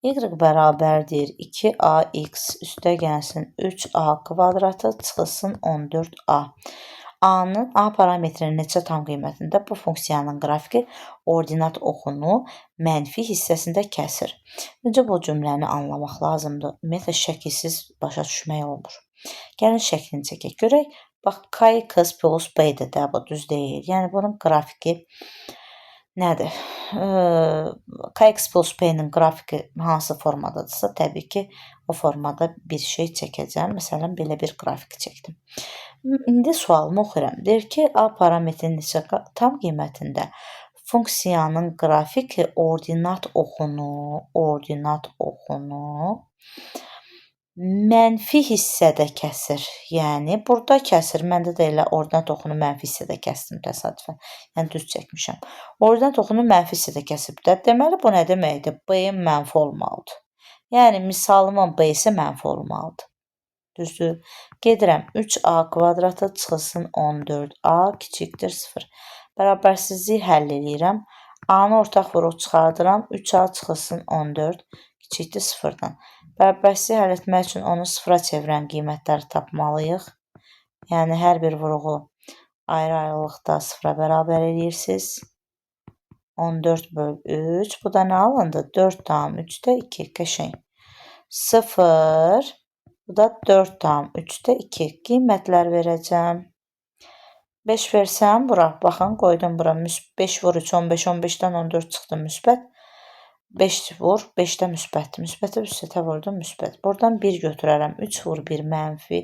Y bərabərdir 2ax üstə gəlsin 3a kvadratı çıxılsın 14a. A-nın A parametrinin neçə tam qiymətində bu funksiyanın qrafiki ordinat oxunu mənfi hissəsində kəsir. Öncə bu cümləni anlamaq lazımdır. Ümumiyyətlə, şəkilsiz başa düşmək olmur. Gəlin şəklini çəkək. Görək, bax, kx plus b-dir də, bu düz deyil. Yəni, bunun qrafiki nədir? KX plus P-nin qrafiki hansı formadadırsa, təbii ki, o formada bir şey çəkəcəm. Məsələn, belə bir qrafik çəkdim. İndi sualımı oxuyuram. Deyir ki, A parametrinin neçə tam qiymətində funksiyanın qrafiki ordinat oxunu mənfi hissədə kəsir. Yəni, burada kəsir. Məndə də elə ordinat oxunu mənfi hissədə kəsdim təsadüfən. Yəni, düz çəkmişəm. Ordinat oxunu mənfi hissədə kəsib də. Deməli, bu nə deməkdir? B-yin mənfi olmalıdır. Yəni, misalımın B-si mənfi olmalıdır. Düzdür? Gedirəm. 3A kvadratı çıxılsın 14A kiçikdir 0. Bərabərsizliyi həll edirəm. A-nı ortaq vuruq çıxardıram. 3A çıxılsın 14 kiçikdir 0-dan. Bərabərsizliyi həll etmək üçün onu 0-a çevirən qiymətləri tapmalıyıq. Yəni, hər bir vuruğu ayrı-ayrılıqda 0-a bərabər edirsiniz. 14 böl 3. Bu da nə alındı? 4 tam 3-də 2. Qəşəng. 0. Bu da 4 tam 3-də 2. Qiymətlər verəcəm. 5 versəm bura, baxın, qoydum bura. 5 vur 3, 15, 15-dən 14 çıxdı müsbət. 5 vur, 5-də müsbətdir. Müsbətə müsbətə vurdum, müsbət. Buradan 1 götürərəm. 3 vur 1 mənfi.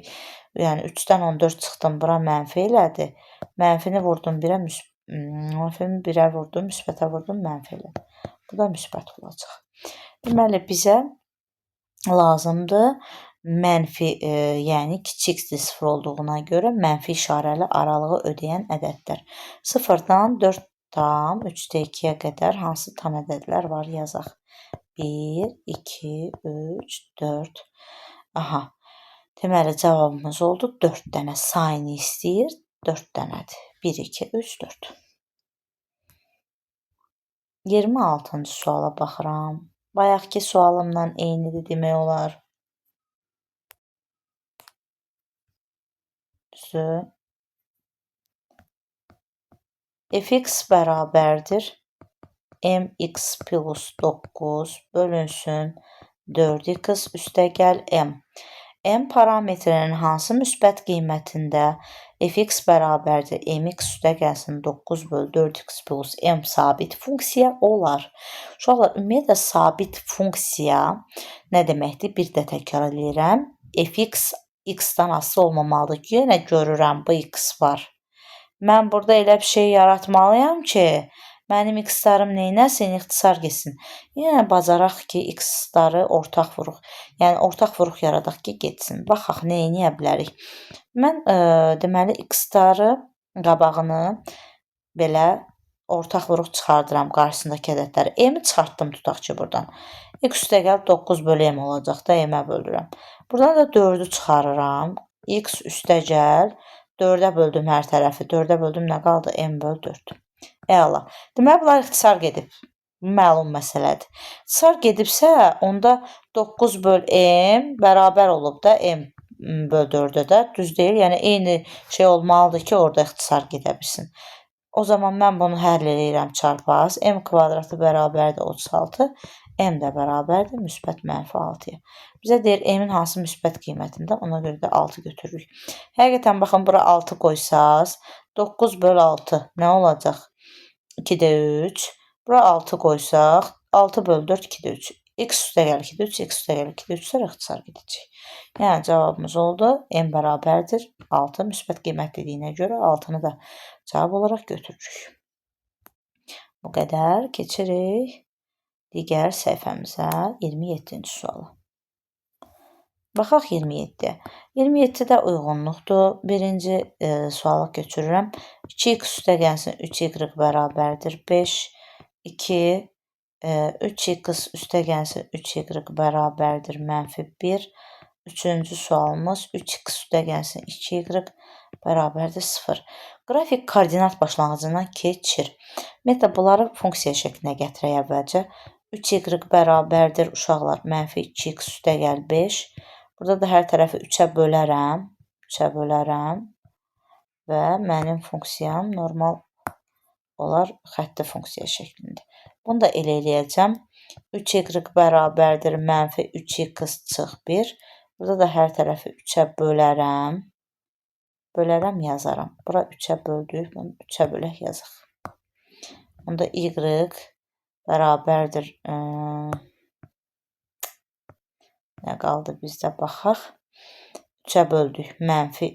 Yəni 3-dən 14 çıxdım, bura mənfi elədi. Mənfini vurdum 1-ə, mənfini 1-ə vurdum, müsbətə vurdum, mənfi elədi. Bu da müsbət olacaq. Deməli, bizə lazımdır mənfi, yəni kiçikdir 0 olduğuna görə mənfi işarəli aralığı ödəyən ədədlər. 0-dan 4 tam 3-də 2-yə qədər hansı tam ədədlər var yazaq. 1, 2, 3, 4. Aha. Deməli, cavabımız oldu 4 dənə. Sayını istəyir, 4 dənədir. 1, 2, 3, 4. 26-cı suala baxıram. Bayaqki sualımla eynidir demək olar. Düzdür. Fx bərabərdir mx plus 9 bölünsün 4x üstəgəl m. M parametrinin hansı müsbət qiymətində fx bərabərdir mx üstəgəlsin 9 böl 4x plus m sabit funksiya olar. Uşaqlar, ümumiyyətlə sabit funksiya nə deməkdir? Bir də təkrar edirəm. Fx x-dan asılı olmamalıdır. Yenə görürəm bu x var. Mən burada elə bir şey yaratmalıyam ki, mənim x-larım neynəsin? İxtisar getsin. Yenə bacaraq ki, x-ları ortaq vuruq. Yəni, ortaq vuruq yaradaq ki, getsin. Baxaq, neyləyə bilərik? Mən, deməli, x-ları qabağını belə ortaq vuruq çıxardıram qarşısındakı ədədləri. M-i çıxartdım, tutaq ki, buradan. X üstəgəl 9 bölü M olacaq da, M-ə bölürəm. Buradan da 4-ü çıxarıram. X üstəgəl 4-ə böldüm hər tərəfi. 4-ə böldüm, nə qaldı? M böl 4. Əla. Deməli, bunlar ixtisar gedib. Məlum məsələdir. İxtisar gedibsə, onda 9 böl M bərabər olub da M böl 4-ə də. Düz deyil. Yəni, eyni şey olmalıdır ki, orada ixtisar gedə bilsin. O zaman mən bunu həll edirəm çarpaz. M kvadratı bərabərdir 36. M də bərabərdir müsbət mənfi 6-ya. Bizə deyir, M-in hansı müsbət qiymətində, ona görə də 6 götürürük. Həqiqətən, baxın, bura 6 qoysaz, 9 böl 6 nə olacaq? 2-də 3. Bura 6 qoysaq, 6 böl 4, 2-də 3. X üstəgəl 2-də 3, X üstəgəl 2-də 3 isə ixtisar gedəcək. Yəni, cavabımız oldu. M bərabərdir 6. Müsbət qiymət dediyinə görə 6-nı da cavab olaraq götürürük. Bu qədər. Keçirik digər səhifəmizə 27-ci suala. Baxaq 27-yə. 27-də uyğunluqdur. Birinci suala köçürürəm. 2x üstəgəlsin 3y bərabərdir 5. 2, 3x üstəgəlsin 3y bərabərdir mənfi 1. Üçüncü sualımız 3x üstəgəlsin 2y bərabərdir 0. Qrafik koordinat başlanğıcından keçir. Ümumiyyətlə, bunları funksiya şəklinə gətirək əvvəlcə. 3y bərabərdir uşaqlar mənfi 2x üstəgəl 5. Burada da hər tərəfi 3-ə bölərəm. 3-ə bölərəm. Və mənim funksiyam normal olar xətti funksiya şəklində. Bunu da elə eləyəcəm. 3y bərabərdir mənfi 3x çıx 1. Burada da hər tərəfi 3-ə bölərəm. Bölərəm, yazaram. Bura 3-ə böldük. Bunu 3-ə bölək yazıq. Bunda y bərabərdir. Nə qaldı bizdə baxaq. 3-ə böldük. Mənfi.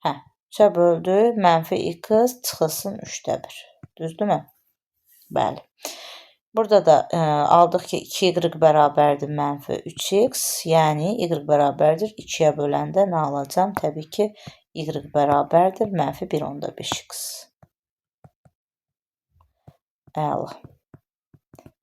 3-ə böldük. Mənfi x çıxılsın 3-də 1. Düzdürmü? Bəli. Burada da aldıq ki 2y bərabərdir mənfi 3x. Yəni y bərabərdir 2-yə böləndə nə alacam? Təbii ki y bərabərdir mənfi 1/5x. Əla.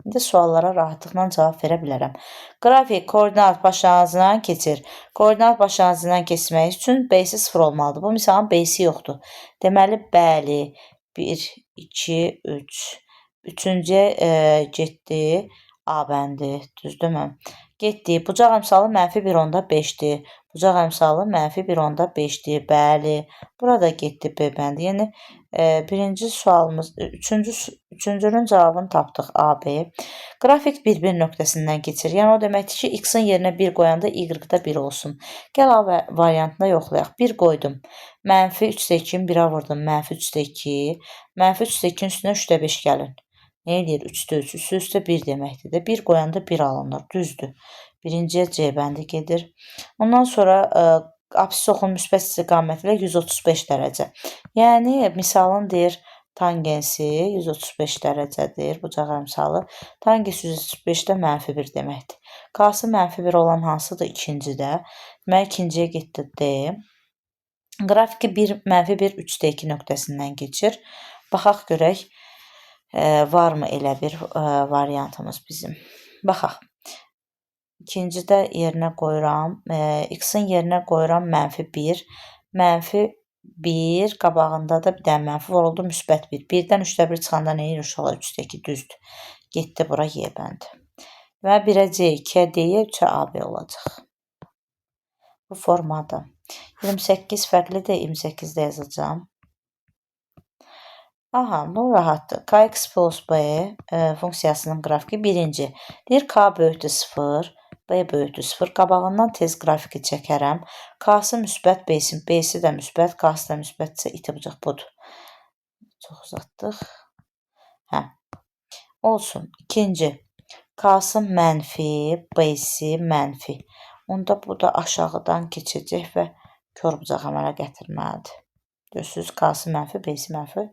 İndi suallara rahatlıqla cavab verə bilərəm. Qrafik koordinat başlanğıcından keçir. Koordinat başlanğıcından keçmək üçün B-si 0 olmalıdır. Bu misalın B-si yoxdur. Deməli, bəli, 1, 2, 3. Üçüncüyə getdi. A bəndi, düzdürmü? Getdi. Bucaq əmsalı mənfi 1/5-dir. Bucaq əmsalı mənfi 1/5-dir. Bəli. Burada getdi B bəndi. Yəni, birinci sualımız, üçüncünün cavabını tapdıq A, B. Qrafik 1-1 nöqtəsindən keçir. Yəni, o deməkdir ki, x-in yerinə 1 qoyanda y-da 1 olsun. Gəl A variantına yoxlayaq. 1 qoydum. Mənfi 3/2-ni 1-ə vurdum. Mənfi 3/2. Mənfi 3/2-nin üstünə 3/5 gəlin. Nə edir? 3-də 3, üstə 1 deməkdir də. 1 qoyanda 1 alınır, düzdür. Birinciyə C bəndi gedir. Ondan sonra apsis oxunun müsbət istiqaməti ilə 135 dərəcə. Yəni, misalın deyir, tangensi 135 dərəcədir, bucaq əmsalı. Tangens 135-də mənfi 1 deməkdir. K-sı mənfi 1 olan hansıdır? İkincidə. Demək, ikinciyə getdi D. Qrafiki mənfi 1, 3-2 nöqtəsindən keçir. Baxaq görək. Varmı elə bir variantımız bizim? Baxaq. İkincidə yerinə qoyuram. X-in yerinə qoyuram mənfi 1. Mənfi 1. Qabağında da bir dənə mənfi var oldu. Müsbət 1. 1-dən 3-də 1 çıxanda nə edir? Uşaqlar 3-2 düzdür. Getdi bura Y bəndi. Və 1-ə C, 2-ə D, 3-ə AB olacaq. Bu formada. 28 fərqlidir. 28-də yazacağım. Aha, bu rahatdır. Kx plus b funksiyasının qrafiki birinci. Deyir k böyükdür 0, b böyükdür 0. Qabağından tez qrafiki çəkərəm. K-sı müsbət, b-si də müsbət, k-sı da müsbətsə itibcıq budur. Çox uzatdıq. Olsun. İkinci. K-sı mənfi, b-si mənfi. Onda bu da aşağıdan keçəcək və kör bucaq əmələ gətirməlidir. Görürsünüz, k-sı mənfi, b-si mənfi.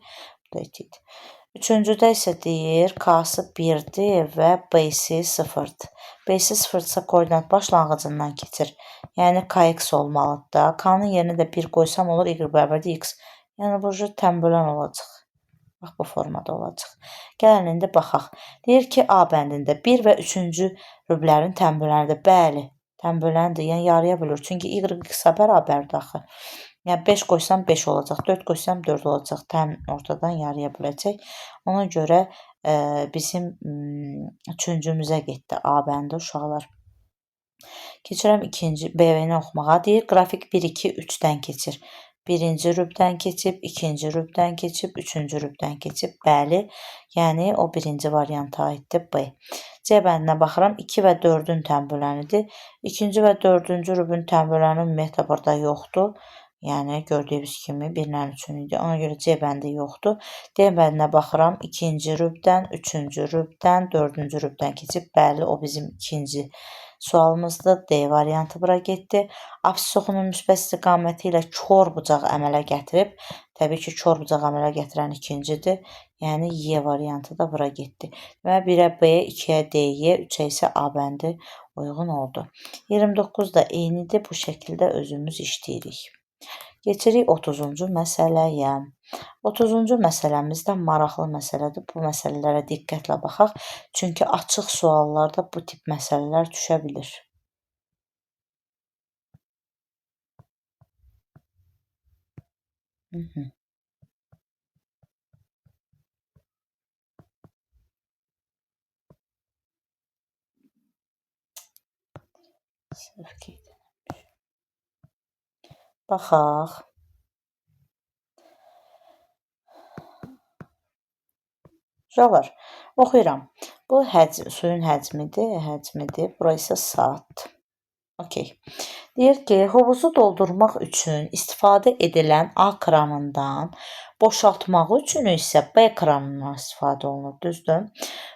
Üçüncüdə isə deyir, k-sı 1-dir və b-si 0-dır. B-si 0-dırsa koordinat başlanğıcından keçir. Yəni, kx olmalıdır da. K-nın yerinə də 1 qoysam olur, y bərabərdir x. Yəni, bu tənbölən olacaq. Bax, bu formada olacaq. Gəlin, indi baxaq. Deyir ki, A bəndində 1 və 3-cü rüblərin tənbölənidir. Bəli, tənböləndir. Yəni, yarıya bölür. Çünki y x-a bərabərdir axı. Yəni, 5 qoysam 5 olacaq, 4 qoysam 4 olacaq. Tən ortadan yarıya böləcək. Ona görə bizim üçüncümüzə getdi A bəndi uşaqlar. Keçirəm ikinci B-ni oxumağa. Deyir, qrafik 1, 2, 3-dən keçir. Birinci rübdən keçib, ikinci rübdən keçib, üçüncü rübdən keçib. Bəli, yəni o birinci varianta aiddir B. C bəndinə baxıram. 2 və 4-ün tənbölənidir. İkinci və 4-cü rübün tənböləni ümumiyyətlə burada yoxdur. Yəni, gördüyünüz kimi 1-lə 3-ün idi. Ona görə C bəndi yoxdur. D bəndinə baxıram. 2-ci rübdən, 3-cü rübdən, 4-cü rübdən keçib. Bəli, o bizim ikinci sualımızdır. D variantı bura getdi. Apsis oxunun müsbət istiqaməti ilə kör bucaq əmələ gətirib. Təbii ki, kör bucaq əmələ gətirən ikincidir. Yəni, Y variantı da bura getdi. Və 1-ə B, 2-ə D, 3-ə isə A bəndi uyğun oldu. 29 da eynidir. Bu şəkildə özümüz işləyirik. Keçirik 30-cu məsələyə. 30-cu məsələmiz də maraqlı məsələdir. Bu məsələlərə diqqətlə baxaq. Çünki açıq suallarda bu tip məsələlər düşə bilir. Baxaq. Uşaqlar, oxuyuram. Bu suyun həcmidir. Bura isə saatdır. Okey. Deyir ki, hovuzu doldurmaq üçün istifadə edilən A kranından boşaltmaq üçün isə B kranından istifadə olunur, düzdür?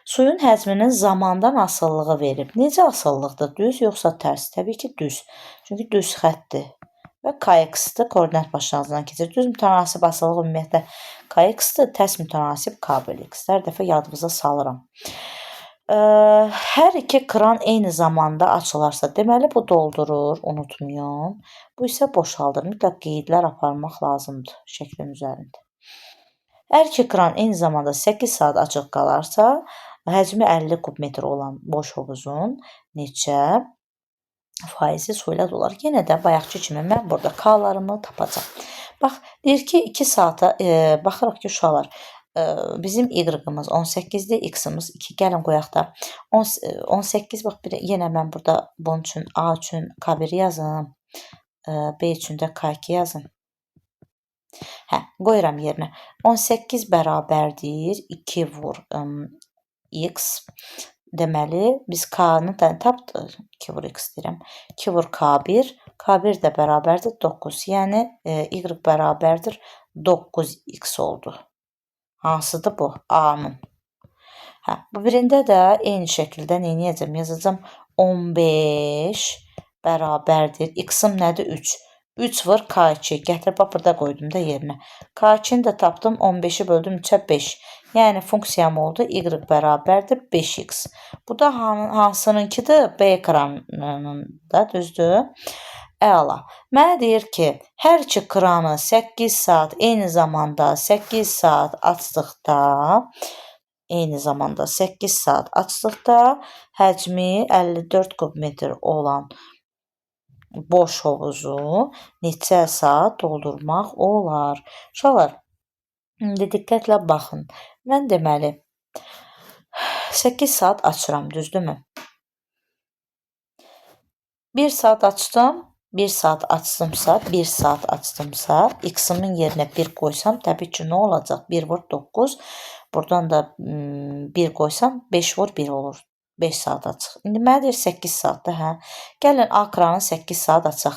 Suyun həcminin zamandan asılılığı verib. Necə asılılıqdır? Düz yoxsa tərs? Təbii ki, düz. Çünki düz xəttdir. Və KX-dir, koordinat başlanğıcından keçir. Düz mütənasib asılılıq ümumiyyətlə KX-dir, tərs mütənasib KBX. Hər dəfə yadınıza salıram. Hər iki kran eyni zamanda açılarsa, deməli bu doldurur, unutmayın. Bu isə boşaldır. Mütləq qeydlər aparmaq lazımdır şəklin üzərində. Hər iki kran eyni zamanda 8 saat açıq qalarsa, həcmi 50 kubmetr olan boş hovuzun neçə faizi su ilə dolar? Yenə də bayaqki kimi mən burada K-larımı tapacağam. Bax, deyir ki, 2 saata baxırıq ki, uşaqlar, bizim Y-ımız 18-dir, X-ımız 2. Gəlin qoyaq da 18, bax, yenə mən burada bunun üçün A üçün K1 yazım, B üçün də K2 yazım. Qoyuram yerinə. 18 bərabərdir 2 vur X. Deməli, biz K-nı tapdıq. 2 vur X deyirəm. 2 vur K1. K1 də bərabərdir 9. Yəni, Y bərabərdir 9X oldu. Hansıdır bu? A-nın. Bu birində də eyni şəkildə neyniyəcəm? Yazacam 15 bərabərdir. X-ım nədir? 3. 3 vur K2. Gətirib burada qoydum da yerinə. K2-ni də tapdım. 15-i böldüm 3-ə 5. Yəni, funksiyam oldu. Y bərabərdir 5X. Bu da hansınınkidir? B ekranının da, düzdür? Əla. Mənə deyir ki, hər iki kranı 8 saat eyni zamanda 8 saat açdıqda həcmi 54 kubmetr olan boş hovuzu neçə saat doldurmaq olar? Uşaqlar, diqqətlə baxın. Mən deməli 8 saat açıram, düzdürmü? 1 saat açdım. 1 saat açdımsa, X-ımın yerinə 1 qoysam, təbii ki, nə olacaq? 1 vur 9. Buradan da 1 qoysam, 5 vur 1 olur. 5 saat açıq. İndi mənə deyir 8 saatdır, hə? Gəlin A kranı 8 saat açaq.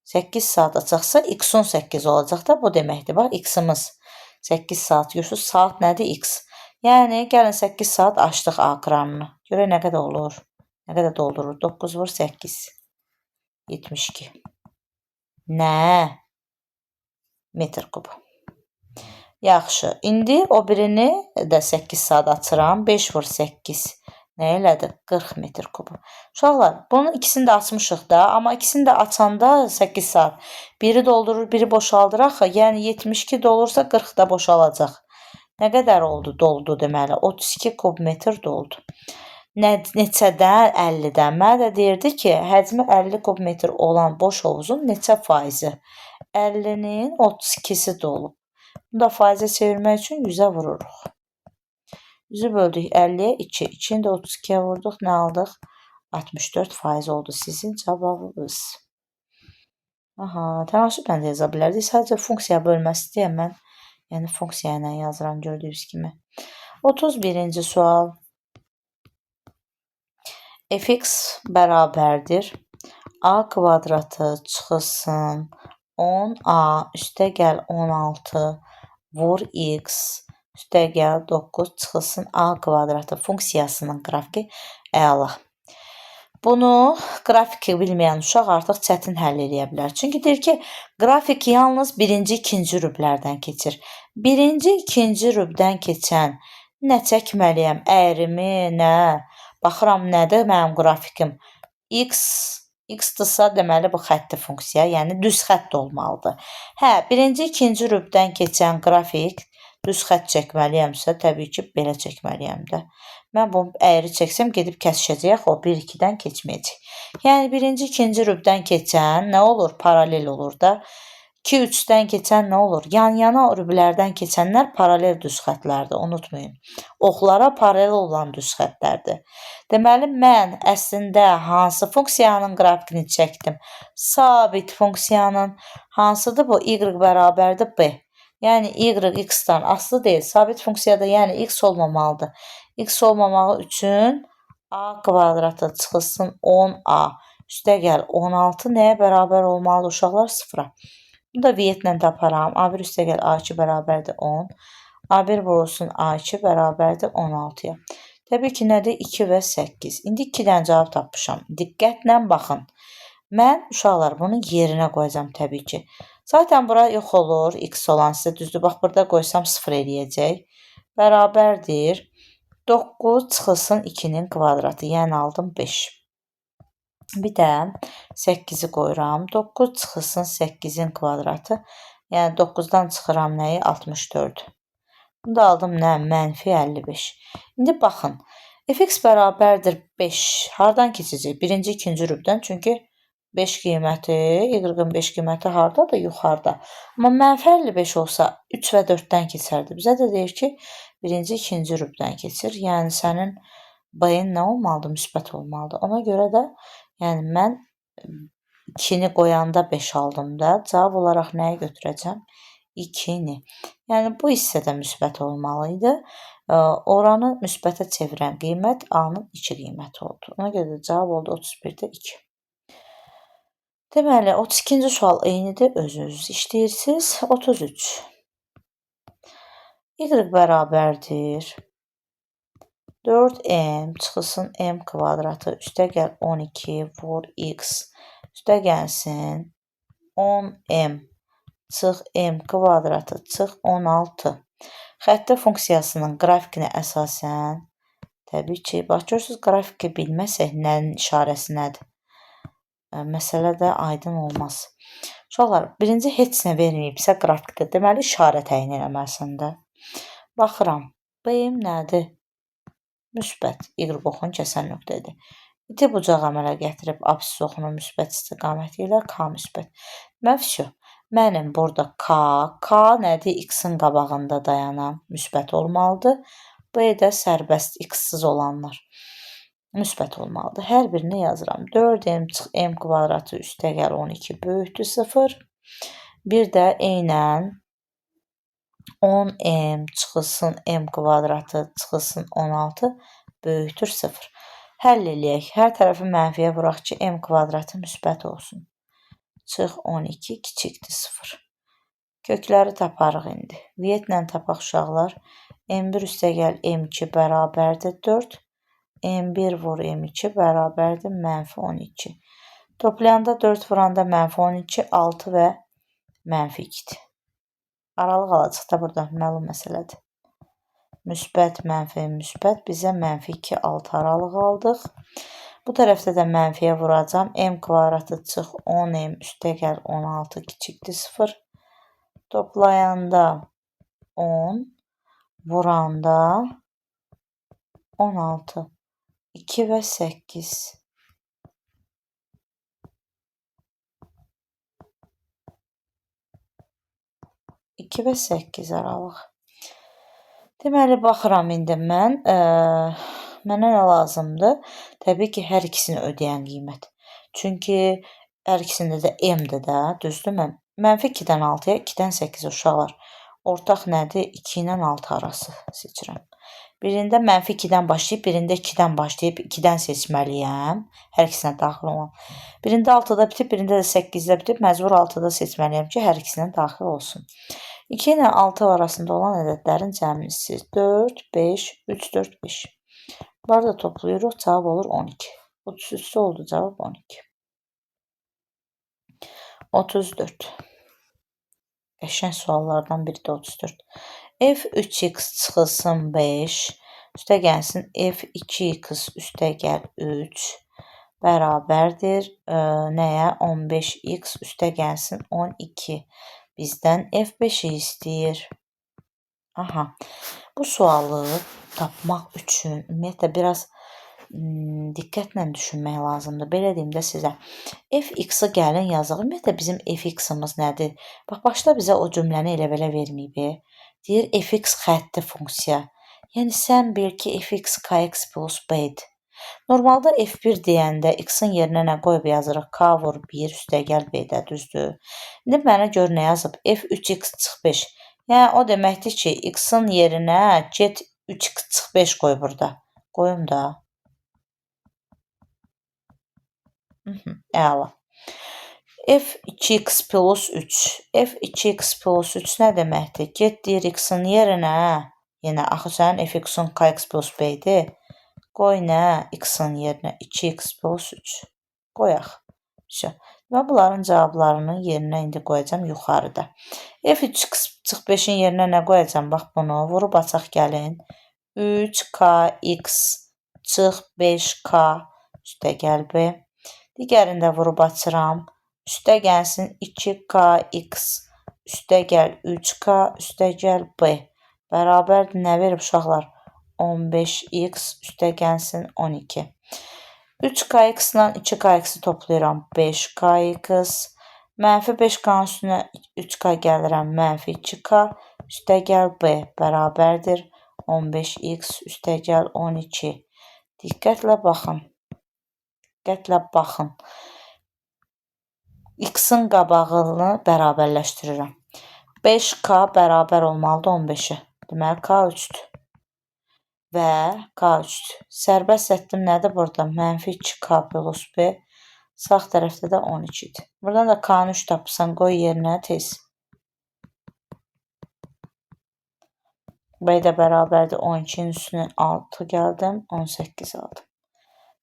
8 saat açaqsa, X-un 8 olacaq da, bu deməkdir. Bax, X-ımız 8 saat yoxsuz, saat nədir? X. Yəni, gəlin 8 saat açdıq A kranını. Görək nə qədər olur? Nə qədər doldurur? 9 vur 8. 72. Nə? Metr kubu. Yaxşı. İndi o birini də 8 saat açıram. 5 vur 8. Nə elədi? 40 metr kubu. Uşaqlar, bunun ikisini də açmışıq da. Amma ikisini də açanda 8 saat. Biri doldurur, biri boşaldır axı. Yəni 72 dolursa 40 da boşalacaq. Nə qədər oldu? Doldu deməli. 32 kubmetr doldu. Neçədən? 50-dən. Mənə də deyirdi ki, həcmi 50 kubmetr olan boş hovuzun neçə faizi? 50-nin 32-si dolub. Bunu da faizə çevirmək üçün 100-ə vururuq. 100-ü böldük 50-yə 2. 2-ni də 32-yə vurduq. Nə aldıq? 64 faiz oldu sizin cavabınız. Tənaşüblə də yaza bilərdik. Sadəcə funksiya bölməsi deyə mən, yəni funksiya ilə yazıram gördüyünüz kimi. 31-ci sual. Fx bərabərdir. A kvadratı çıxılsın 10A üstəgəl 16 vur x üstəgəl 9 çıxılsın A kvadratı funksiyasının qrafiki əla. Bunu qrafiki bilməyən uşaq artıq çətin həll edə bilər. Çünki deyir ki, qrafik yalnız birinci, ikinci rüblərdən keçir. Birinci, ikinci rübdən keçən nə çəkməliyəm? Əyrimi, nə? Baxıram, nədir mənim qrafikim? X-dırsa, deməli, bu xətti funksiya, yəni düz xətt olmalıdır. Birinci, ikinci rübdən keçən qrafik düz xətt çəkməliyəmsə, təbii ki, belə çəkməliyəm də. Mən bunu əyri çəksəm, gedib kəsişəcək, o 1-2-dən keçməyəcək. Yəni, birinci, ikinci rübdən keçən nə olur? Paralel olur da. 2-3-dən keçən nə olur? Yan-yana rüblərdən keçənlər paralel düz xətlərdir, unutmayın. Oxlara paralel olan düz xətlərdir. Deməli, mən əslində hansı funksiyanın qrafikini çəkdim? Sabit funksiyanın hansıdır bu? Y bərabərdir B. Yəni, Y x-dan asılı deyil. Sabit funksiyada, yəni x olmamalıdır. X olmamağı üçün A kvadratı çıxılsın 10A üstəgəl 16 nəyə bərabər olmalıdır uşaqlar? 0-a. Bunu da V-lə taparam. A1 üstəgəl A2 bərabərdir 10. A1 vurulsun A2 bərabərdir 16-ya. Təbii ki, nədir? 2 və 8. İndi 2-dən cavab tapmışam. Diqqətlə baxın. Mən uşaqlar bunun yerinə qoyacam təbii ki. Zaten bura yox olur. X olan sizə düzdür. Bax, burada qoysam 0 eləyəcək. Bərabərdir. 9 çıxılsın 2-nin kvadratı. Yəni aldım 5. Bir də 8-i qoyuram. 9 çıxılsın 8-in kvadratı. Yəni 9-dan çıxıram nəyi? 64. Bunu da aldım nə? Mənfi 55. İndi baxın. Fx bərabərdir 5. Hardan keçəcək? Birinci, ikinci rübdən. Çünki 5 qiyməti, y-ın 5 qiyməti hardadır? Yuxarıda. Amma mənfi 55 olsa 3 və 4-dən keçərdi. Bizə də deyir ki, birinci, ikinci rübdən keçir. Yəni sənin b-in nə olmalıdır? Müsbət olmalıdır. Ona görə də yəni mən 2-ni qoyanda 5 aldım da. Cavab olaraq nəyi götürəcəm? 2-ni. Yəni bu hissədə müsbət olmalı idi. Oranı müsbətə çevirən qiymət A-nın 2 qiyməti oldu. Ona görə də cavab oldu 31-də 2. Deməli, 32-ci sual eynidir, özünüz işləyirsiniz. 33. Y bərabərdir 4m çıxılsın m kvadratı üstəgəl 12 vur x üstəgəlsin 10m çıx m kvadratı çıx 16. Xətti funksiyasının qrafikinə əsasən, təbii ki, bax, görürsünüz, qrafiki bilməsək nəyin işarəsi nədir? Məsələ də aydın olmaz. Uşaqlar, birinci heç nə verməyibsə qrafikdə, deməli işarə təyin eləməlisən də. Baxıram, B-im nədir? Müsbət, Y oxun kəsən nöqtədir. İti bucaq əmələ gətirib absis oxunun müsbət istiqaməti ilə K müsbət. Məfşu, mənim burada K nədir? X-in qabağında dayanan müsbət olmalıdır. B də sərbəst X-siz olanlar. Müsbət olmalıdır. Hər birini yazıram. 4m çıx m kvadratı üstəgəl 12 böyükdür 0. Bir də eynən 10m çıxılsın m kvadratı çıxılsın 16 böyükdür 0. Həll eləyək. Hər tərəfi mənfiyə vuraq ki, m kvadratı müsbət olsun. Çıx 12 kiçikdir 0. Kökləri taparıq indi. V-lə tapaq uşaqlar. M1 üstəgəl M2 bərabərdir 4. M1 vur M2 bərabərdir mənfi 12. Toplayanda 4 vuranda mənfi 12, 6 və mənfi 2-dir. Aralıq alacaq da burada məlum məsələdir. Müsbət, mənfi, müsbət. Bizə mənfi 2, 6 aralıq aldıq. Bu tərəfdə də mənfiyə vuracam. M kvadratı çıx 10M üstəgəl 16 kiçikdir 0. Toplayanda 10, vuranda 16. 2 və 8. İki və 8 aralıq. Deməli, baxıram indi mən. Mənə nə lazımdır? Təbii ki, hər ikisini ödəyən qiymət. Çünki hər ikisində də M-dir də, düzdürmü? Mənfi 2-dən 6-ya, 2-dən 8 uşaqlar. Ortaq nədir? 2 ilə 6 arası seçirəm. Birində mənfi 2-dən başlayıb, birində 2-dən başlayıb 2-dən seçməliyəm. Hər ikisinə daxil olan. Birində 6-da bitib, birində də 8-də bitib, məcbur 6-da seçməliyəm ki, hər ikisinə daxil olsun. 2 ilə 6 arasında olan ədədlərin cəmisi 4, 5, 3, 4, 5. Bunları da toplayırıq, cavab olur 12. 33 oldu, cavab 12. 34. Qəşəng suallardan biri də 34. F3x çıxılsın 5, üstəgəlsin F2x üstəgəl 3 bərabərdir nəyə? 15x üstəgəlsin 12. Bizdən F5-i istəyir. Aha, bu sualı tapmaq üçün ümumiyyətlə biraz diqqətlə düşünmək lazımdır. Belə deyim də sizə. Fx-i gəlin yazıq. Ümumiyyətlə bizim fx-imiz nədir? Bax, başda bizə o cümləni elə-belə verməyib. Deyir fx xətti funksiya. Yəni sən bil ki, fx kx plus b-dir. Normalda f1 deyəndə x-in yerinə nə qoyub yazırıq? K vur 1 üstəgəl b-də, düzdür? İndi mənə gör nə yazıb? F3x çıx 5. Yəni o deməkdir ki, x-in yerinə get 3x çıx 5 qoy burada. Qoyum da. Əla. f2x plus 3. f2x plus 3 nə deməkdir? Get deyir x-in yerinə, yenə axı sənin f(x)-un kx plus b-dir. Qoy nə? X-in yerinə 2x plus 3. Qoyaq. Və bunların cavablarını yerinə indi qoyacam yuxarıda. f3x çıx 5-in yerinə nə qoyacam? Bax bunu vurub açaq gəlin. 3kx çıx 5k üstə gəl b. Digərində vurub açıram. Üstə gəlsin 2kx üstə gəl 3k üstə gəl b. Bərabərdir nə verib uşaqlar? 15x üstə gəlsin 12. 3kx ilə 2kx-i toplayıram 5kx. Mənfi 5k-nın üstünə 3k gəlirəm. Mənfi 2k üstə gəl b. Bərabərdir 15x üstə gəl 12. Diqqətlə baxın. Diqqətlə baxın. X-in qabağını bərabərləşdirirəm. 5k bərabər olmalıdır 15-ə. Deməli k 3-dür. Və k 3-dür. Sərbəst həddim nədir burada? Mənfi 2k plus b. Sağ tərəfdə də 12-dir. Buradan da k-nı 3 tapırsan, qoy yerinə tez. B də bərabərdir 12-nin üstünə 6 gəldim, 18 aldım.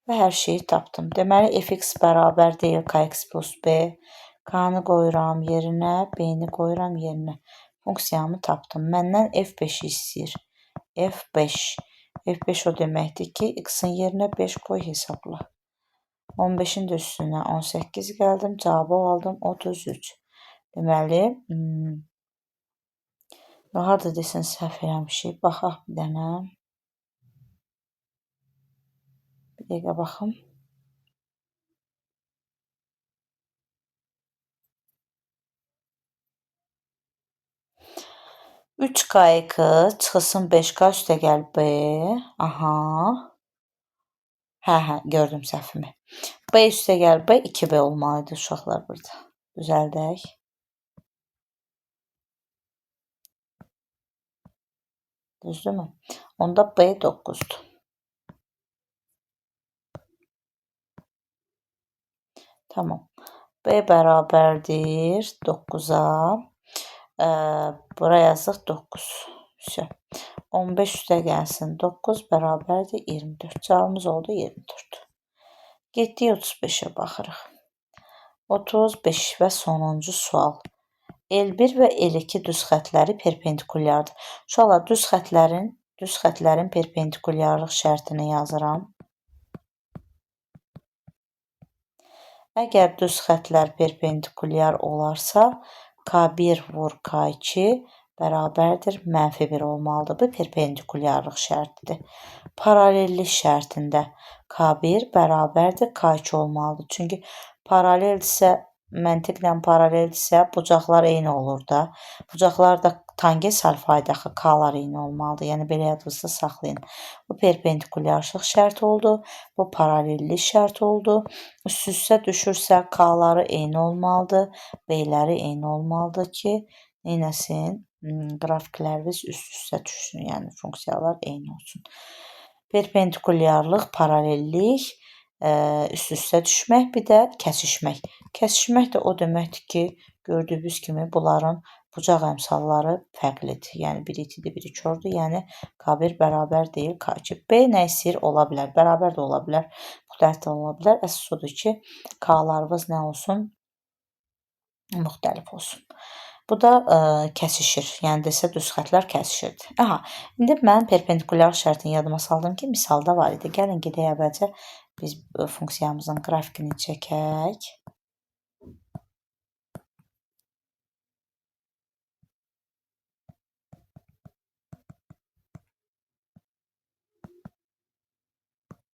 Və hər şeyi tapdım. Deməli, fx bərabər deyil kx plus b. K-nı qoyuram yerinə, b-ni qoyuram yerinə. Funksiyamı tapdım. Məndən f5-i istəyir. f5. f5 o deməkdir ki, x-in yerinə 5 qoy hesabla. 15-in də üstünə 18 gəldim, cavabı aldım 33. Deməli, harada desən səhv eləmişik. Baxaq bir dənə. Bir dəqiqə baxım. Üç kx çıxılsın 5k üstə gəl b. Aha. Hə, gördüm səhvimi. B üstə gəl b 2b olmalıdır uşaqlar burada. Düzəldək. Düzdürmü? Onda b 9-dur. Tamam. B bərabərdir 9-a. Bura yazıq 9. 15 üstə gəlsin 9 bərabərdir 24. Cavabımız oldu 24. Getdik 35-ə baxırıq. 35 və sonuncu sual. L1 və L2 düz xətləri perpendikulyardır. Uşaqlar, düz xətlərin perpendikulyarlıq şərtini yazıram. Əgər düz xətlər perpendikulyar olarsa, K1 vur K2 bərabərdir -1 olmalıdır. Bu perpendikulyarlıq şərtidir. Paralellik şərtində K1 bərabərdir K2 olmalıdır. Çünki paraleldirsə, məntiqlə paraleldirsə, bucaqlar eyni olur da. Bucaqlar da tangens alfaydı axı, K-lar eyni olmalıdır. Yəni, belə yadınızda saxlayın. Bu perpendikulyarlıq şərti oldu. Bu paralellik şərti oldu. Üst-üstə düşürsə, K-ları eyni olmalıdır. B-ləri eyni olmalıdır ki, neynəsin? Qrafiklərimiz üst-üstə düşsün. Yəni, funksiyalar eyni olsun. Perpendikulyarlıq, paralellik, üst-üstə düşmək, bir də kəsişmək. Kəsişmək də o deməkdir ki, gördüyünüz kimi bunların bucaq əmsalları fərqlidir. Yəni, biri itidir, biri kördur. Yəni, K1 bərabər deyil K2. B nə istəyir? Ola bilər. Bərabər də ola bilər. Müxtəlif də ola bilər. Əsas odur ki, K-larımız nə olsun? Müxtəlif olsun. Bu da kəsişir. Yəni, desə düz xətlər kəsişirdir. Aha, indi mən perpendikulyar şərtini yadıma saldım ki, misalda var idi. Gəlin, gedək əvvəlcə biz funksiyamızın qrafikini çəkək.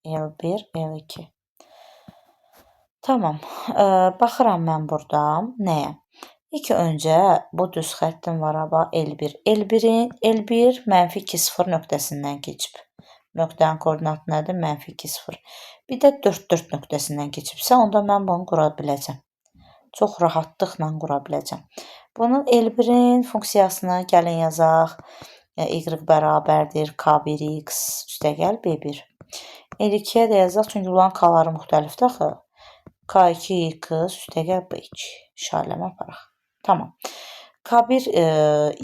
L1, L2. Tamam. Baxıram mən burada nəyə? İlk öncə bu düz xəttim var ama L1. L1 -2, 0 nöqtəsindən keçib. Nöqtənin koordinatı nədir? -2, 0. Bir də 4, 4 nöqtəsindən keçibsə, onda mən bunu qura biləcəm. Çox rahatlıqla qura biləcəm. Bunun L1-in funksiyasını gəlin yazaq. Y bərabərdir K1x üstə gəl B1. L2-yə də yazaq, çünki bunların K-ları müxtəlifdir axı. K2x üstəgəl B2. İşarələmə aparaq. Tamam. K1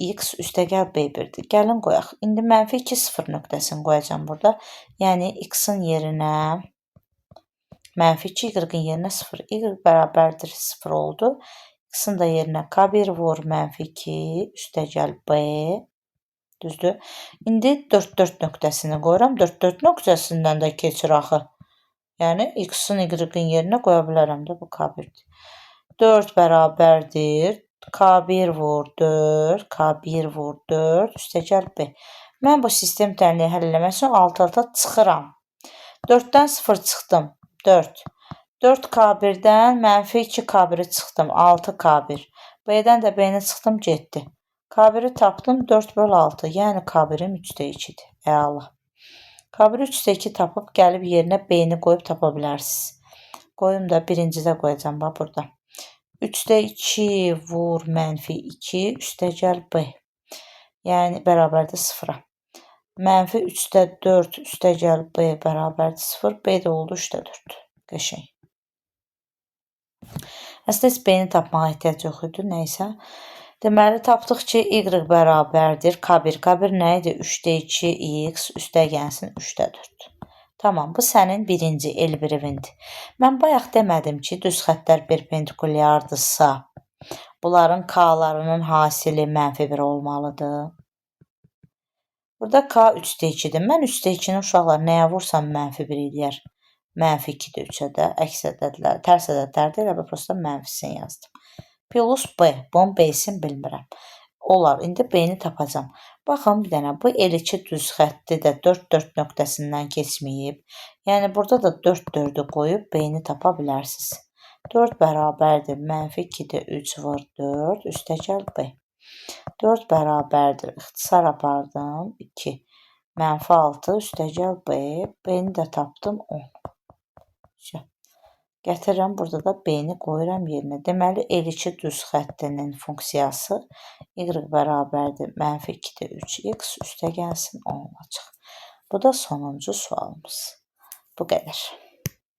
x üstəgəl B1-dir. Gəlin qoyaq. İndi -2 0 nöqtəsini qoyacam burada. Yəni x-in yerinə -2, y-in yerinə 0. Y bərabərdir 0 oldu. X-in də yerinə K1 vur -2 üstəgəl B. Düzdür? İndi 4 nöqtəsini qoyuram. 4 nöqtəsindən də keçir axı. Yəni x-in y-in yerinə qoya bilərəm də, bu K1-dir. 4 bərabərdir K1 vur 4, K1 vur 4 üstəgəl B. Mən bu sistem tənliyi həll eləmək üçün alt-alta çıxıram. 4-dən 0 çıxdım. 4. 4 K1-dən -2 K1-i çıxdım. 6 K1. B-dən də B-ni çıxdım, getdi. K1-i tapdım 4/6. Yəni K1-im 3/2-dir. Əla. K1-i 3/2 tapıb gəlib yerinə B-ni qoyub tapa bilərsiniz. Qoyum da birincidə qoyacam bax burada. 3/2 vur -2 üstəgəl B. Yəni bərabərdir 0-a. -3/4 üstəgəl B bərabərdir 0. B də oldu 3/4. Qəşəng. Əslində heç B-ni tapmağa ehtiyac yox idi. Nəysə. Deməli, tapdıq ki, y bərabərdir K1. K1 nə idi? 3/2x üstəgəlsin 3/4. Tamam, bu sənin birinci elbirivindir. Mən bayaq demədim ki, düz xəttlər perpendikulyardırsa, bunların k-larının hasili -1 olmalıdır. Burada k 3/2-dir. Mən 3/2-ni uşaqlar nəyə vursam -1 eləyər? -2-dir 3-ə də, əks ədədlər, tərs ədədlərdir, elə prosta mənfisini yazdım. Plus B. Bunun B-sini bilmirəm. Olar. İndi B-ni tapacam. Baxın bir dənə. Bu el2 düz xətti də 4 nöqtəsindən keçməyib. Yəni burada da 4-4-ü qoyub B-ni tapa bilərsiniz. 4 bərabərdir. -2-də 3 vur 4 üstəgəl B. 4 bərabərdir. İxtisar apardım. 2. -6 üstəgəl B. B-ni də tapdım 10. Gətirirəm, burada da B-ni qoyuram yerinə. Deməli, el2 düz xəttinin funksiyası y bərabərdir -2-də 3x üstəgəlsin 10 olacaq. Bu da sonuncu sualımız. Bu qədər.